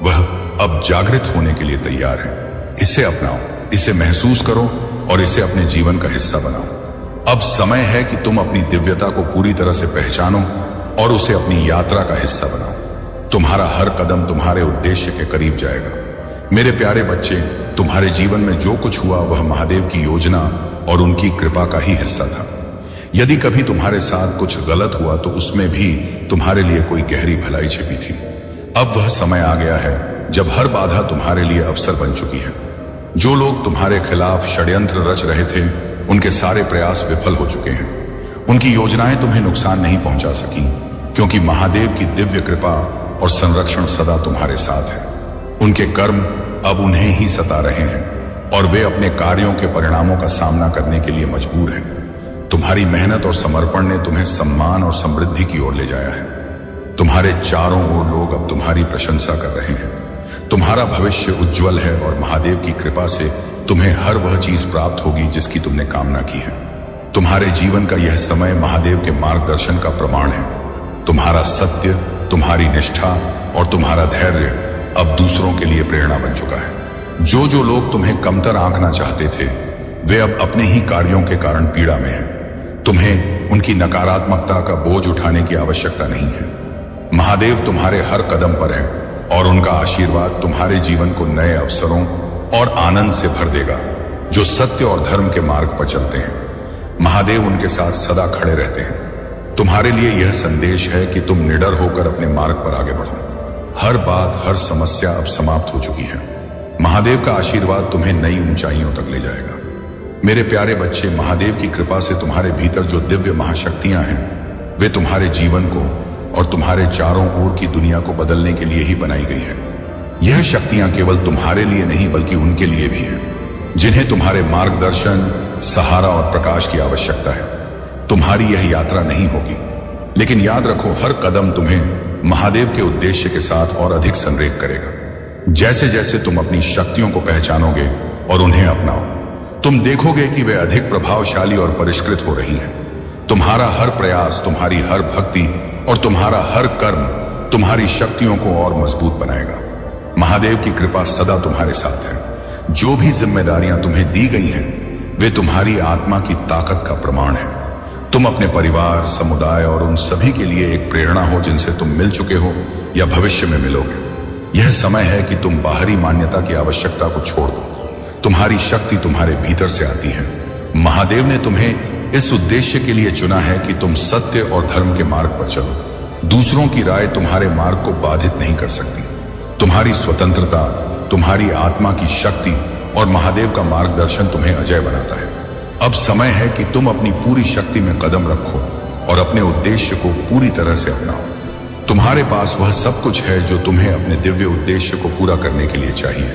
वह अब जागृत होने के लिए तैयार है। इसे अपनाओ, इसे महसूस करो और इसे अपने जीवन का हिस्सा बनाओ। अब समय है कि तुम अपनी दिव्यता को पूरी तरह से पहचानो और उसे अपनी यात्रा का हिस्सा बनाओ। तुम्हारा हर कदम तुम्हारे उद्देश्य के करीब जाएगा। मेरे प्यारे बच्चे, तुम्हारे जीवन में जो कुछ हुआ वह महादेव की योजना और उनकी कृपा का ही हिस्सा था। यदि कभी तुम्हारे साथ कुछ गलत हुआ तो उसमें भी तुम्हारे लिए कोई गहरी भलाई छिपी थी। अब वह समय आ गया है जब हर बाधा तुम्हारे लिए अवसर बन चुकी है। जो लोग तुम्हारे खिलाफ षड्यंत्र रच रहे थे, उनके सारे प्रयास विफल हो चुके हैं। उनकी योजनाएं तुम्हें नुकसान नहीं पहुंचा सकी, क्योंकि महादेव की दिव्य कृपा और संरक्षण सदा तुम्हारे साथ है। उनके कर्म अब उन्हें ही सता रहे हैं और वे अपने कार्यों के परिणामों का सामना करने के लिए मजबूर हैं। तुम्हारी मेहनत और समर्पण ने तुम्हें सम्मान और समृद्धि की ओर ले जाया है। तुम्हारे चारों ओर लोग अब तुम्हारी प्रशंसा कर रहे हैं। तुम्हारा भविष्य उज्जवल है और महादेव की कृपा से तुम्हें हर वह चीज प्राप्त होगी जिसकी तुमने कामना की है। तुम्हारे जीवन का यह समय महादेव के मार्गदर्शन का प्रमाण है। तुम्हारा सत्य, तुम्हारी निष्ठा और तुम्हारा धैर्य अब दूसरों के लिए प्रेरणा बन चुका है। जो लोग तुम्हें कमतर आंकना चाहते थे, वे अब अपने ही कार्यों के कारण पीड़ा में हैं। तुम्हें उनकी नकारात्मकता का बोझ उठाने की आवश्यकता नहीं है। महादेव तुम्हारे हर कदम पर है और उनका आशीर्वाद तुम्हारे जीवन को नए अवसरों और आनंद से भर देगा। जो सत्य और धर्म के मार्ग पर चलते हैं, महादेव उनके साथ सदा खड़े रहते हैं। तुम्हारे लिए यह संदेश है कि तुम निडर होकर अपने मार्ग पर आगे बढ़ो। हर बात, हर समस्या अब समाप्त हो चुकी है। महादेव का आशीर्वाद तुम्हें नई ऊंचाइयों तक ले जाएगा। मेरे प्यारे बच्चे, महादेव की कृपा से तुम्हारे भीतर जो दिव्य महाशक्तियां हैं, वे तुम्हारे जीवन को और तुम्हारे चारों ओर की दुनिया को बदलने के लिए ही बनाई गई है। यह शक्तियां केवल तुम्हारे लिए नहीं बल्कि उनके लिए भी है जिन्हें तुम्हारे मार्गदर्शन, सहारा और प्रकाश की आवश्यकता है। तुम्हारी यह यात्रा नहीं होगी, लेकिन याद रखो हर कदम तुम्हें महादेव के उद्देश्य के साथ और अधिक संरेख करेगा। जैसे जैसे तुम अपनी शक्तियों को पहचानोगे और उन्हें अपनाओ, तुम देखोगे कि वे अधिक प्रभावशाली और परिष्कृत हो रही हैं। तुम्हारा हर प्रयास, तुम्हारी हर भक्ति और तुम्हारा हर कर्म तुम्हारी शक्तियों को और मजबूत बनाएगा। महादेव की कृपा सदा तुम्हारे साथ है। जो भी जिम्मेदारियां तुम्हें दी गई हैं, वे तुम्हारी आत्मा की ताकत का प्रमाण है। तुम अपने परिवार, समुदाय और उन सभी के लिए एक प्रेरणा हो जिनसे तुम मिल चुके हो या भविष्य में मिलोगे। यह समय है कि तुम बाहरी मान्यता की आवश्यकता को छोड़ दो। तुम्हारी शक्ति तुम्हारे भीतर से आती है। महादेव ने तुम्हें इस उद्देश्य के लिए चुना है कि तुम सत्य और धर्म के मार्ग पर चलो। दूसरों की राय तुम्हारे मार्ग को बाधित नहीं कर सकती। तुम्हारी स्वतंत्रता, तुम्हारी आत्मा की शक्ति और महादेव का मार्गदर्शन तुम्हें अजय बनाता है। अब समय है कि तुम अपनी पूरी शक्ति में कदम रखो और अपने उद्देश्य को पूरी तरह से अपनाओ। तुम्हारे पास वह सब कुछ है जो तुम्हें अपने दिव्य उद्देश्य को पूरा करने के लिए चाहिए।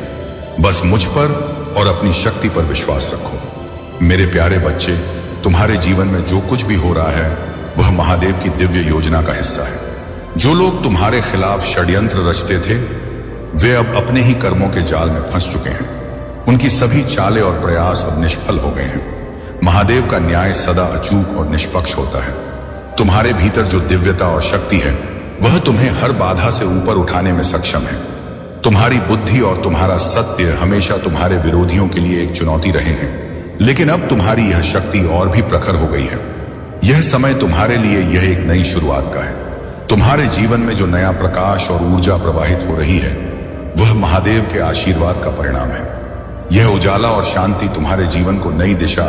बस मुझ पर और अपनी शक्ति पर विश्वास रखो। मेरे प्यारे बच्चे, तुम्हारे जीवन में जो कुछ भी हो रहा है वह महादेव की दिव्य योजना का हिस्सा है। जो लोग तुम्हारे खिलाफ षड्यंत्र रचते थे, वे अब अपने ही कर्मों के जाल में फंस चुके हैं। उनकी सभी चालें और प्रयास अब निष्फल हो गए हैं। महादेव का न्याय सदा अचूक और निष्पक्ष होता है। तुम्हारे भीतर जो दिव्यता और शक्ति है वह तुम्हें हर बाधा से ऊपर उठाने में सक्षम है। तुम्हारी बुद्धि और तुम्हारा सत्य हमेशा तुम्हारे विरोधियों के लिए एक चुनौती रहे हैं, लेकिन अब तुम्हारी यह शक्ति और भी प्रखर हो गई है। यह समय तुम्हारे लिए यह एक नई शुरुआत का है। तुम्हारे जीवन में जो नया प्रकाश और ऊर्जा प्रवाहित हो रही है वह महादेव के आशीर्वाद का परिणाम है। यह उजाला और शांति तुम्हारे जीवन को नई दिशा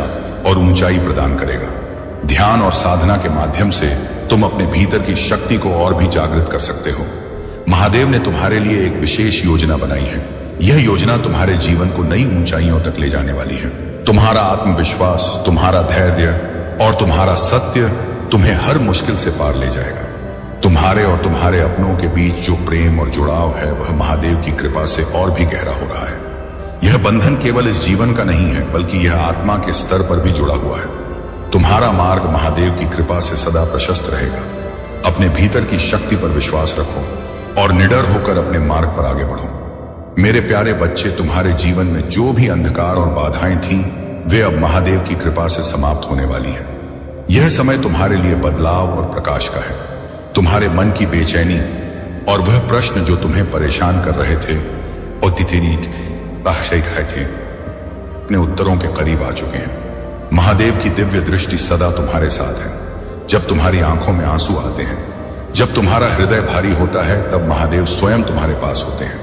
और ऊंचाई प्रदान करेगा। ध्यान और साधना के माध्यम से तुम अपने भीतर की शक्ति को और भी जागृत कर सकते हो। महादेव ने तुम्हारे लिए एक विशेष योजना बनाई है। यह योजना तुम्हारे जीवन को नई ऊंचाइयों तक ले जाने वाली है। तुम्हारा आत्मविश्वास, तुम्हारा धैर्य और तुम्हारा सत्य तुम्हें हर मुश्किल से पार ले जाएगा। तुम्हारे और तुम्हारे अपनों के बीच जो प्रेम और जुड़ाव है वह महादेव की कृपा से और भी गहरा हो रहा है। यह बंधन केवल इस जीवन का नहीं है बल्कि यह आत्मा के स्तर पर भी जुड़ा हुआ है। तुम्हारा मार्ग महादेव की कृपा से सदा प्रशस्त रहेगा। अपने भीतर की शक्ति पर विश्वास रखो और निडर होकर अपने मार्ग पर आगे बढ़ो। मेरे प्यारे बच्चे, तुम्हारे जीवन में जो भी अंधकार और बाधाएं थीं, वे अब महादेव की कृपा से समाप्त होने वाली हैं। यह समय तुम्हारे लिए बदलाव और प्रकाश का है। तुम्हारे मन की बेचैनी और वह प्रश्न जो तुम्हें परेशान कर रहे थे अपने उत्तरों के करीब आ चुके हैं। महादेव की दिव्य दृष्टि सदा तुम्हारे साथ है। जब तुम्हारी आंखों में आंसू आते हैं, जब तुम्हारा हृदय भारी होता है, तब महादेव स्वयं तुम्हारे पास होते हैं।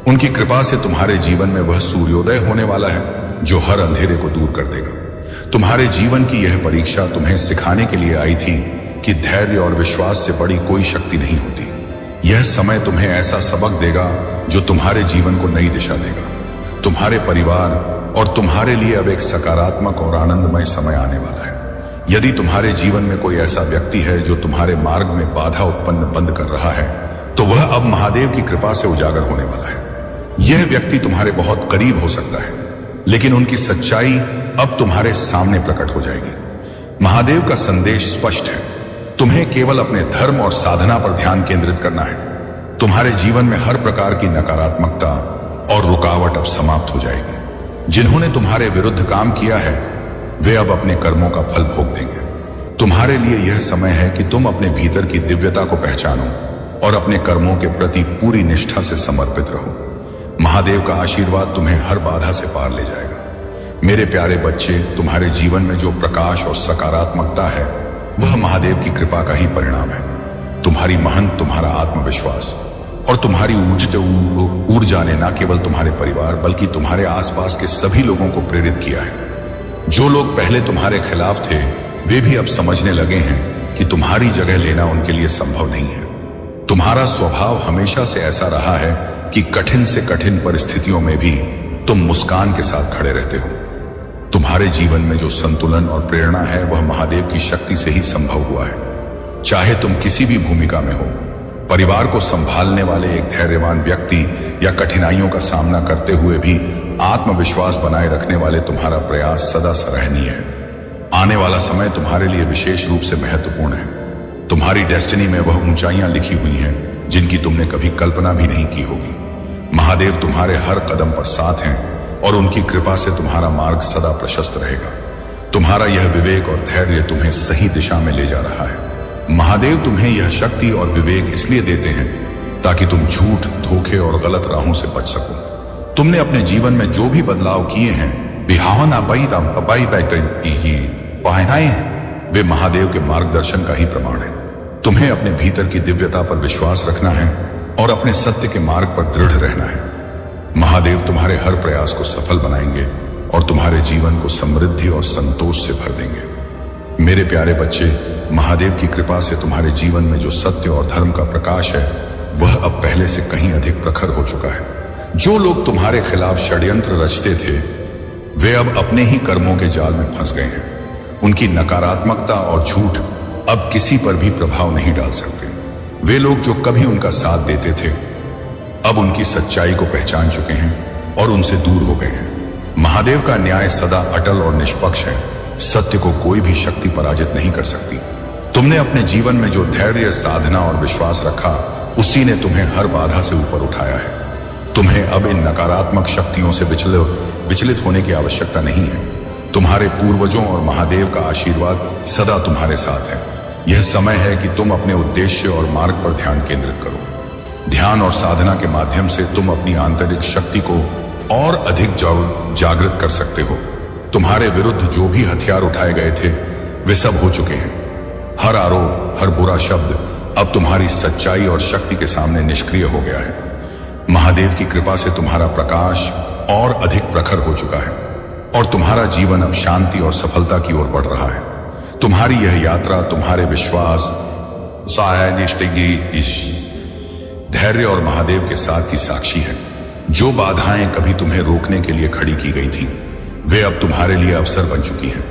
उनकी कृपा से तुम्हारे जीवन में वह सूर्योदय होने वाला है जो हर अंधेरे को दूर कर देगा। तुम्हारे जीवन की यह परीक्षा तुम्हें सिखाने के लिए आई थी कि धैर्य और विश्वास से बड़ी कोई शक्ति नहीं होती। यह समय तुम्हें ऐसा सबक देगा जो तुम्हारे जीवन को नई दिशा देगा। तुम्हारे परिवार और तुम्हारे लिए अब एक सकारात्मक और आनंदमय समय आने वाला है। यदि तुम्हारे जीवन में कोई ऐसा व्यक्ति है जो तुम्हारे मार्ग में बाधा उत्पन्न बंद कर रहा है, तो वह अब महादेव की कृपा से उजागर होने वाला है। यह व्यक्ति तुम्हारे बहुत करीब हो सकता है, लेकिन उनकी सच्चाई अब तुम्हारे सामने प्रकट हो जाएगी। महादेव का संदेश स्पष्ट है। तुम्हें केवल अपने धर्म और साधना पर ध्यान केंद्रित करना है। तुम्हारे जीवन में हर प्रकार की नकारात्मकता और रुकावट अब समाप्त हो जाएगी। जिन्होंने तुम्हारे विरुद्ध काम किया है वे अब अपने कर्मों का फल भोग देंगे। तुम्हारे लिए यह समय है कि तुम अपने भीतर की दिव्यता को पहचानो और अपने कर्मों के प्रति पूरी निष्ठा से समर्पित रहो। महादेव का आशीर्वाद तुम्हें हर बाधा से पार ले जाएगा। मेरे प्यारे बच्चे, तुम्हारे जीवन में जो प्रकाश और सकारात्मकता है वह महादेव की कृपा का ही परिणाम है। तुम्हारी महंत, तुम्हारा आत्मविश्वास और तुम्हारी ऊर्जा ने न केवल तुम्हारे परिवार बल्कि तुम्हारे आसपास के सभी लोगों को प्रेरित किया है। जो लोग पहले तुम्हारे खिलाफ थे वे भी अब समझने लगे हैं कि तुम्हारी जगह लेना उनके लिए संभव नहीं है। तुम्हारा स्वभाव हमेशा से ऐसा रहा है कि कठिन से कठिन परिस्थितियों में भी तुम मुस्कान के साथ खड़े रहते हो। तुम्हारे जीवन में जो संतुलन और प्रेरणा है वह महादेव की शक्ति से ही संभव हुआ है। चाहे तुम किसी भी भूमिका में हो, परिवार को संभालने वाले एक धैर्यवान व्यक्ति या कठिनाइयों का सामना करते हुए भी आत्मविश्वास बनाए रखने वाले तुम्हारा प्रयास सदा सराहनीय है। आने वाला समय तुम्हारे लिए विशेष रूप से महत्वपूर्ण है। तुम्हारी डेस्टिनी में वह ऊंचाइयां लिखी हुई हैं जिनकी तुमने कभी कल्पना भी नहीं की होगी। महादेव तुम्हारे हर कदम पर साथ हैं और उनकी कृपा से तुम्हारा मार्ग सदा प्रशस्त रहेगा। तुम्हारा यह विवेक और धैर्य तुम्हें सही दिशा में ले जा रहा है। महादेव तुम्हें यह शक्ति और विवेक इसलिए देते हैं ताकि तुम झूठ, धोखे और गलत राहों से बच सको। तुमने अपने जीवन में जो भी बदलाव किए हैं, वे महादेव के मार्गदर्शन का ही प्रमाण है। तुम्हें अपने भीतर की दिव्यता पर विश्वास रखना है और अपने सत्य के मार्ग पर दृढ़ रहना है। महादेव तुम्हारे हर प्रयास को सफल बनाएंगे और तुम्हारे जीवन को समृद्धि और संतोष से भर देंगे। मेरे प्यारे बच्चे, महादेव की कृपा से तुम्हारे जीवन में जो सत्य और धर्म का प्रकाश है वह अब पहले से कहीं अधिक प्रखर हो चुका है। जो लोग तुम्हारे खिलाफ षड्यंत्र रचते थे वे अब अपने ही कर्मों के जाल में फंस गए हैं। उनकी नकारात्मकता और झूठ अब किसी पर भी प्रभाव नहीं डाल सकते। वे लोग जो कभी उनका साथ देते थे अब उनकी सच्चाई को पहचान चुके हैं और उनसे दूर हो गए हैं। महादेव का न्याय सदा अटल और निष्पक्ष है। सत्य को कोई भी शक्ति पराजित नहीं कर सकती। तुमने अपने जीवन में जो धैर्य, साधना और विश्वास रखा उसी ने तुम्हें हर बाधा से ऊपर उठाया है। तुम्हें अब इन नकारात्मक शक्तियों से विचलित होने की आवश्यकता नहीं है। तुम्हारे पूर्वजों और महादेव का आशीर्वाद सदा तुम्हारे साथ है। यह समय है कि तुम अपने उद्देश्य और मार्ग पर ध्यान केंद्रित करो। ध्यान और साधना के माध्यम से तुम अपनी आंतरिक शक्ति को और अधिक जागृत कर सकते हो। तुम्हारे विरुद्ध जो भी हथियार उठाए गए थे वे सब हो चुके हैं। हर आरोप, हर बुरा शब्द अब तुम्हारी सच्चाई और शक्ति के सामने निष्क्रिय हो गया है। महादेव की कृपा से तुम्हारा प्रकाश और अधिक प्रखर हो चुका है और तुम्हारा जीवन अब शांति और सफलता की ओर बढ़ रहा है। तुम्हारी यह यात्रा तुम्हारे विश्वास, धैर्य और महादेव के साथ की साक्षी है। जो बाधाएं कभी तुम्हें रोकने के लिए खड़ी की गई थी वे अब तुम्हारे लिए अवसर बन चुकी हैं।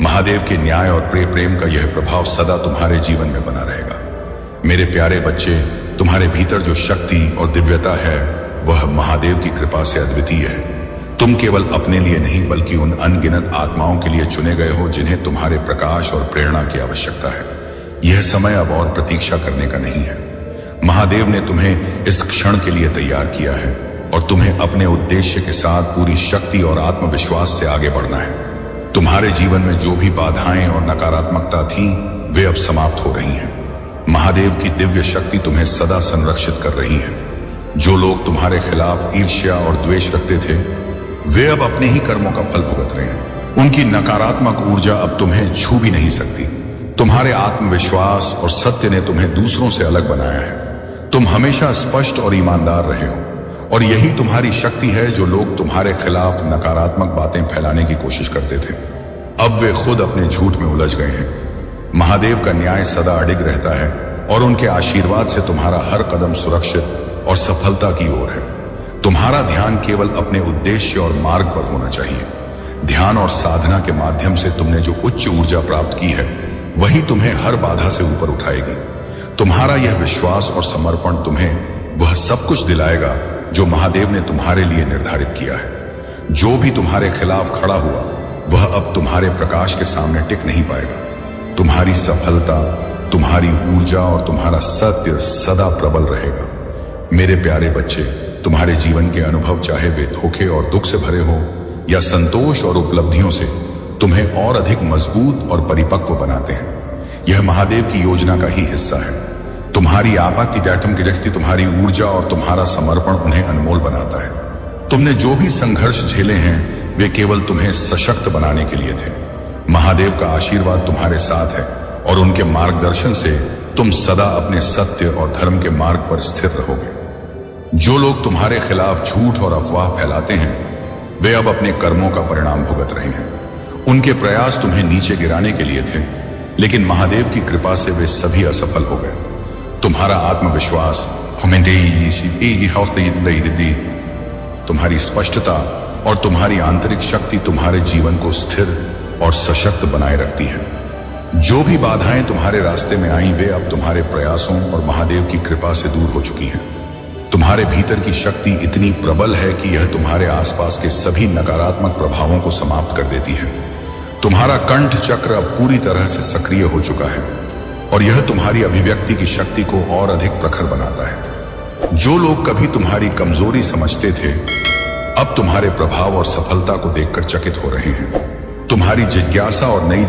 महादेव के न्याय और प्रेम का यह प्रभाव सदा तुम्हारे जीवन में बना रहेगा। मेरे प्यारे बच्चे, तुम्हारे भीतर जो शक्ति और दिव्यता है वह महादेव की कृपा से अद्वितीय है। तुम केवल अपने लिए नहीं बल्कि उन अनगिनत आत्माओं के लिए चुने गए हो जिन्हें तुम्हारे प्रकाश और प्रेरणा की आवश्यकता है। यह समय अब और प्रतीक्षा करने का नहीं है। महादेव ने तुम्हें इस क्षण के लिए तैयार किया है और तुम्हें अपने उद्देश्य के साथ पूरी शक्ति और आत्मविश्वास से आगे बढ़ना है। तुम्हारे जीवन में जो भी बाधाएं और नकारात्मकता थी वे अब समाप्त हो रही हैं। महादेव की दिव्य शक्ति तुम्हें सदा संरक्षित कर रही है। जो लोग तुम्हारे खिलाफ ईर्ष्या और द्वेष रखते थे वे अब अपने ही कर्मों का फल भुगत रहे हैं। उनकी नकारात्मक ऊर्जा अब तुम्हें छू भी नहीं सकती। तुम्हारे आत्मविश्वास और सत्य ने तुम्हें दूसरों से अलग बनाया है। तुम हमेशा स्पष्ट और ईमानदार रहे हो और यही तुम्हारी शक्ति है। जो लोग तुम्हारे खिलाफ नकारात्मक बातें फैलाने की कोशिश करते थे अब वे खुद अपने झूठ में उलझ गए हैं। महादेव का न्याय सदा अडिग रहता है और उनके आशीर्वाद से तुम्हारा हर कदम सुरक्षित और सफलता की ओर है। तुम्हारा ध्यान केवल अपने उद्देश्य और मार्ग पर होना चाहिए। ध्यान और साधना के माध्यम से तुमने जो उच्च ऊर्जा प्राप्त की है वही तुम्हें हर बाधा से ऊपर उठाएगी। तुम्हारा यह विश्वास और समर्पण तुम्हें वह सब कुछ दिलाएगा जो महादेव ने तुम्हारे लिए निर्धारित किया है। जो भी तुम्हारे खिलाफ खड़ा हुआ वह अब तुम्हारे प्रकाश के सामने टिक नहीं पाएगा। तुम्हारी सफलता, तुम्हारी ऊर्जा और तुम्हारा सत्य सदा प्रबल रहेगा। मेरे प्यारे बच्चे, तुम्हारे जीवन के अनुभव चाहे वे धोखे और दुख से भरे हो या संतोष और उपलब्धियों से, तुम्हें और अधिक मजबूत और परिपक्व बनाते हैं। यह महादेव की योजना का ही हिस्सा है। तुम्हारी आपत्ति डाटम की रखती तुम्हारी ऊर्जा और तुम्हारा समर्पण उन्हें अनमोल बनाता है। तुमने जो भी संघर्ष झेले हैं वे केवल तुम्हें सशक्त बनाने के लिए थे। महादेव का आशीर्वाद तुम्हारे साथ है और उनके मार्गदर्शन से तुम सदा अपने सत्य और धर्म के मार्ग पर स्थिर रहोगे। जो लोग तुम्हारे खिलाफ झूठ और अफवाह फैलाते हैं वे अब अपने कर्मों का परिणाम भुगत रहे हैं। उनके प्रयास तुम्हें नीचे गिराने के लिए थे, लेकिन महादेव की कृपा से वे सभी असफल हो गए। तुम्हारा आत्मविश्वास, तुम्हारी स्पष्टता और तुम्हारी आंतरिक शक्ति तुम्हारे जीवन को स्थिर और सशक्त बनाए रखती है। जो भी बाधाएं तुम्हारे रास्ते में आई वे अब तुम्हारे प्रयासों और महादेव की कृपा से दूर हो चुकी हैं। तुम्हारे भीतर की शक्ति इतनी प्रबल है कि यह तुम्हारे आसपास के सभी नकारात्मक प्रभावों को समाप्त कर देती है। तुम्हारा कंठ चक्र अब पूरी तरह से सक्रिय हो चुका है और यह तुम्हारी अभिव्यक्ति की शक्ति को और अधिक प्रखर बनाता है। जो लोग कभी तुम्हारी कमजोरी समझते थे, अब तुम्हारे प्रभाव और सफलता को देखकर चकित हो रहे हैं। तुम्हारी जिज्ञासा और नई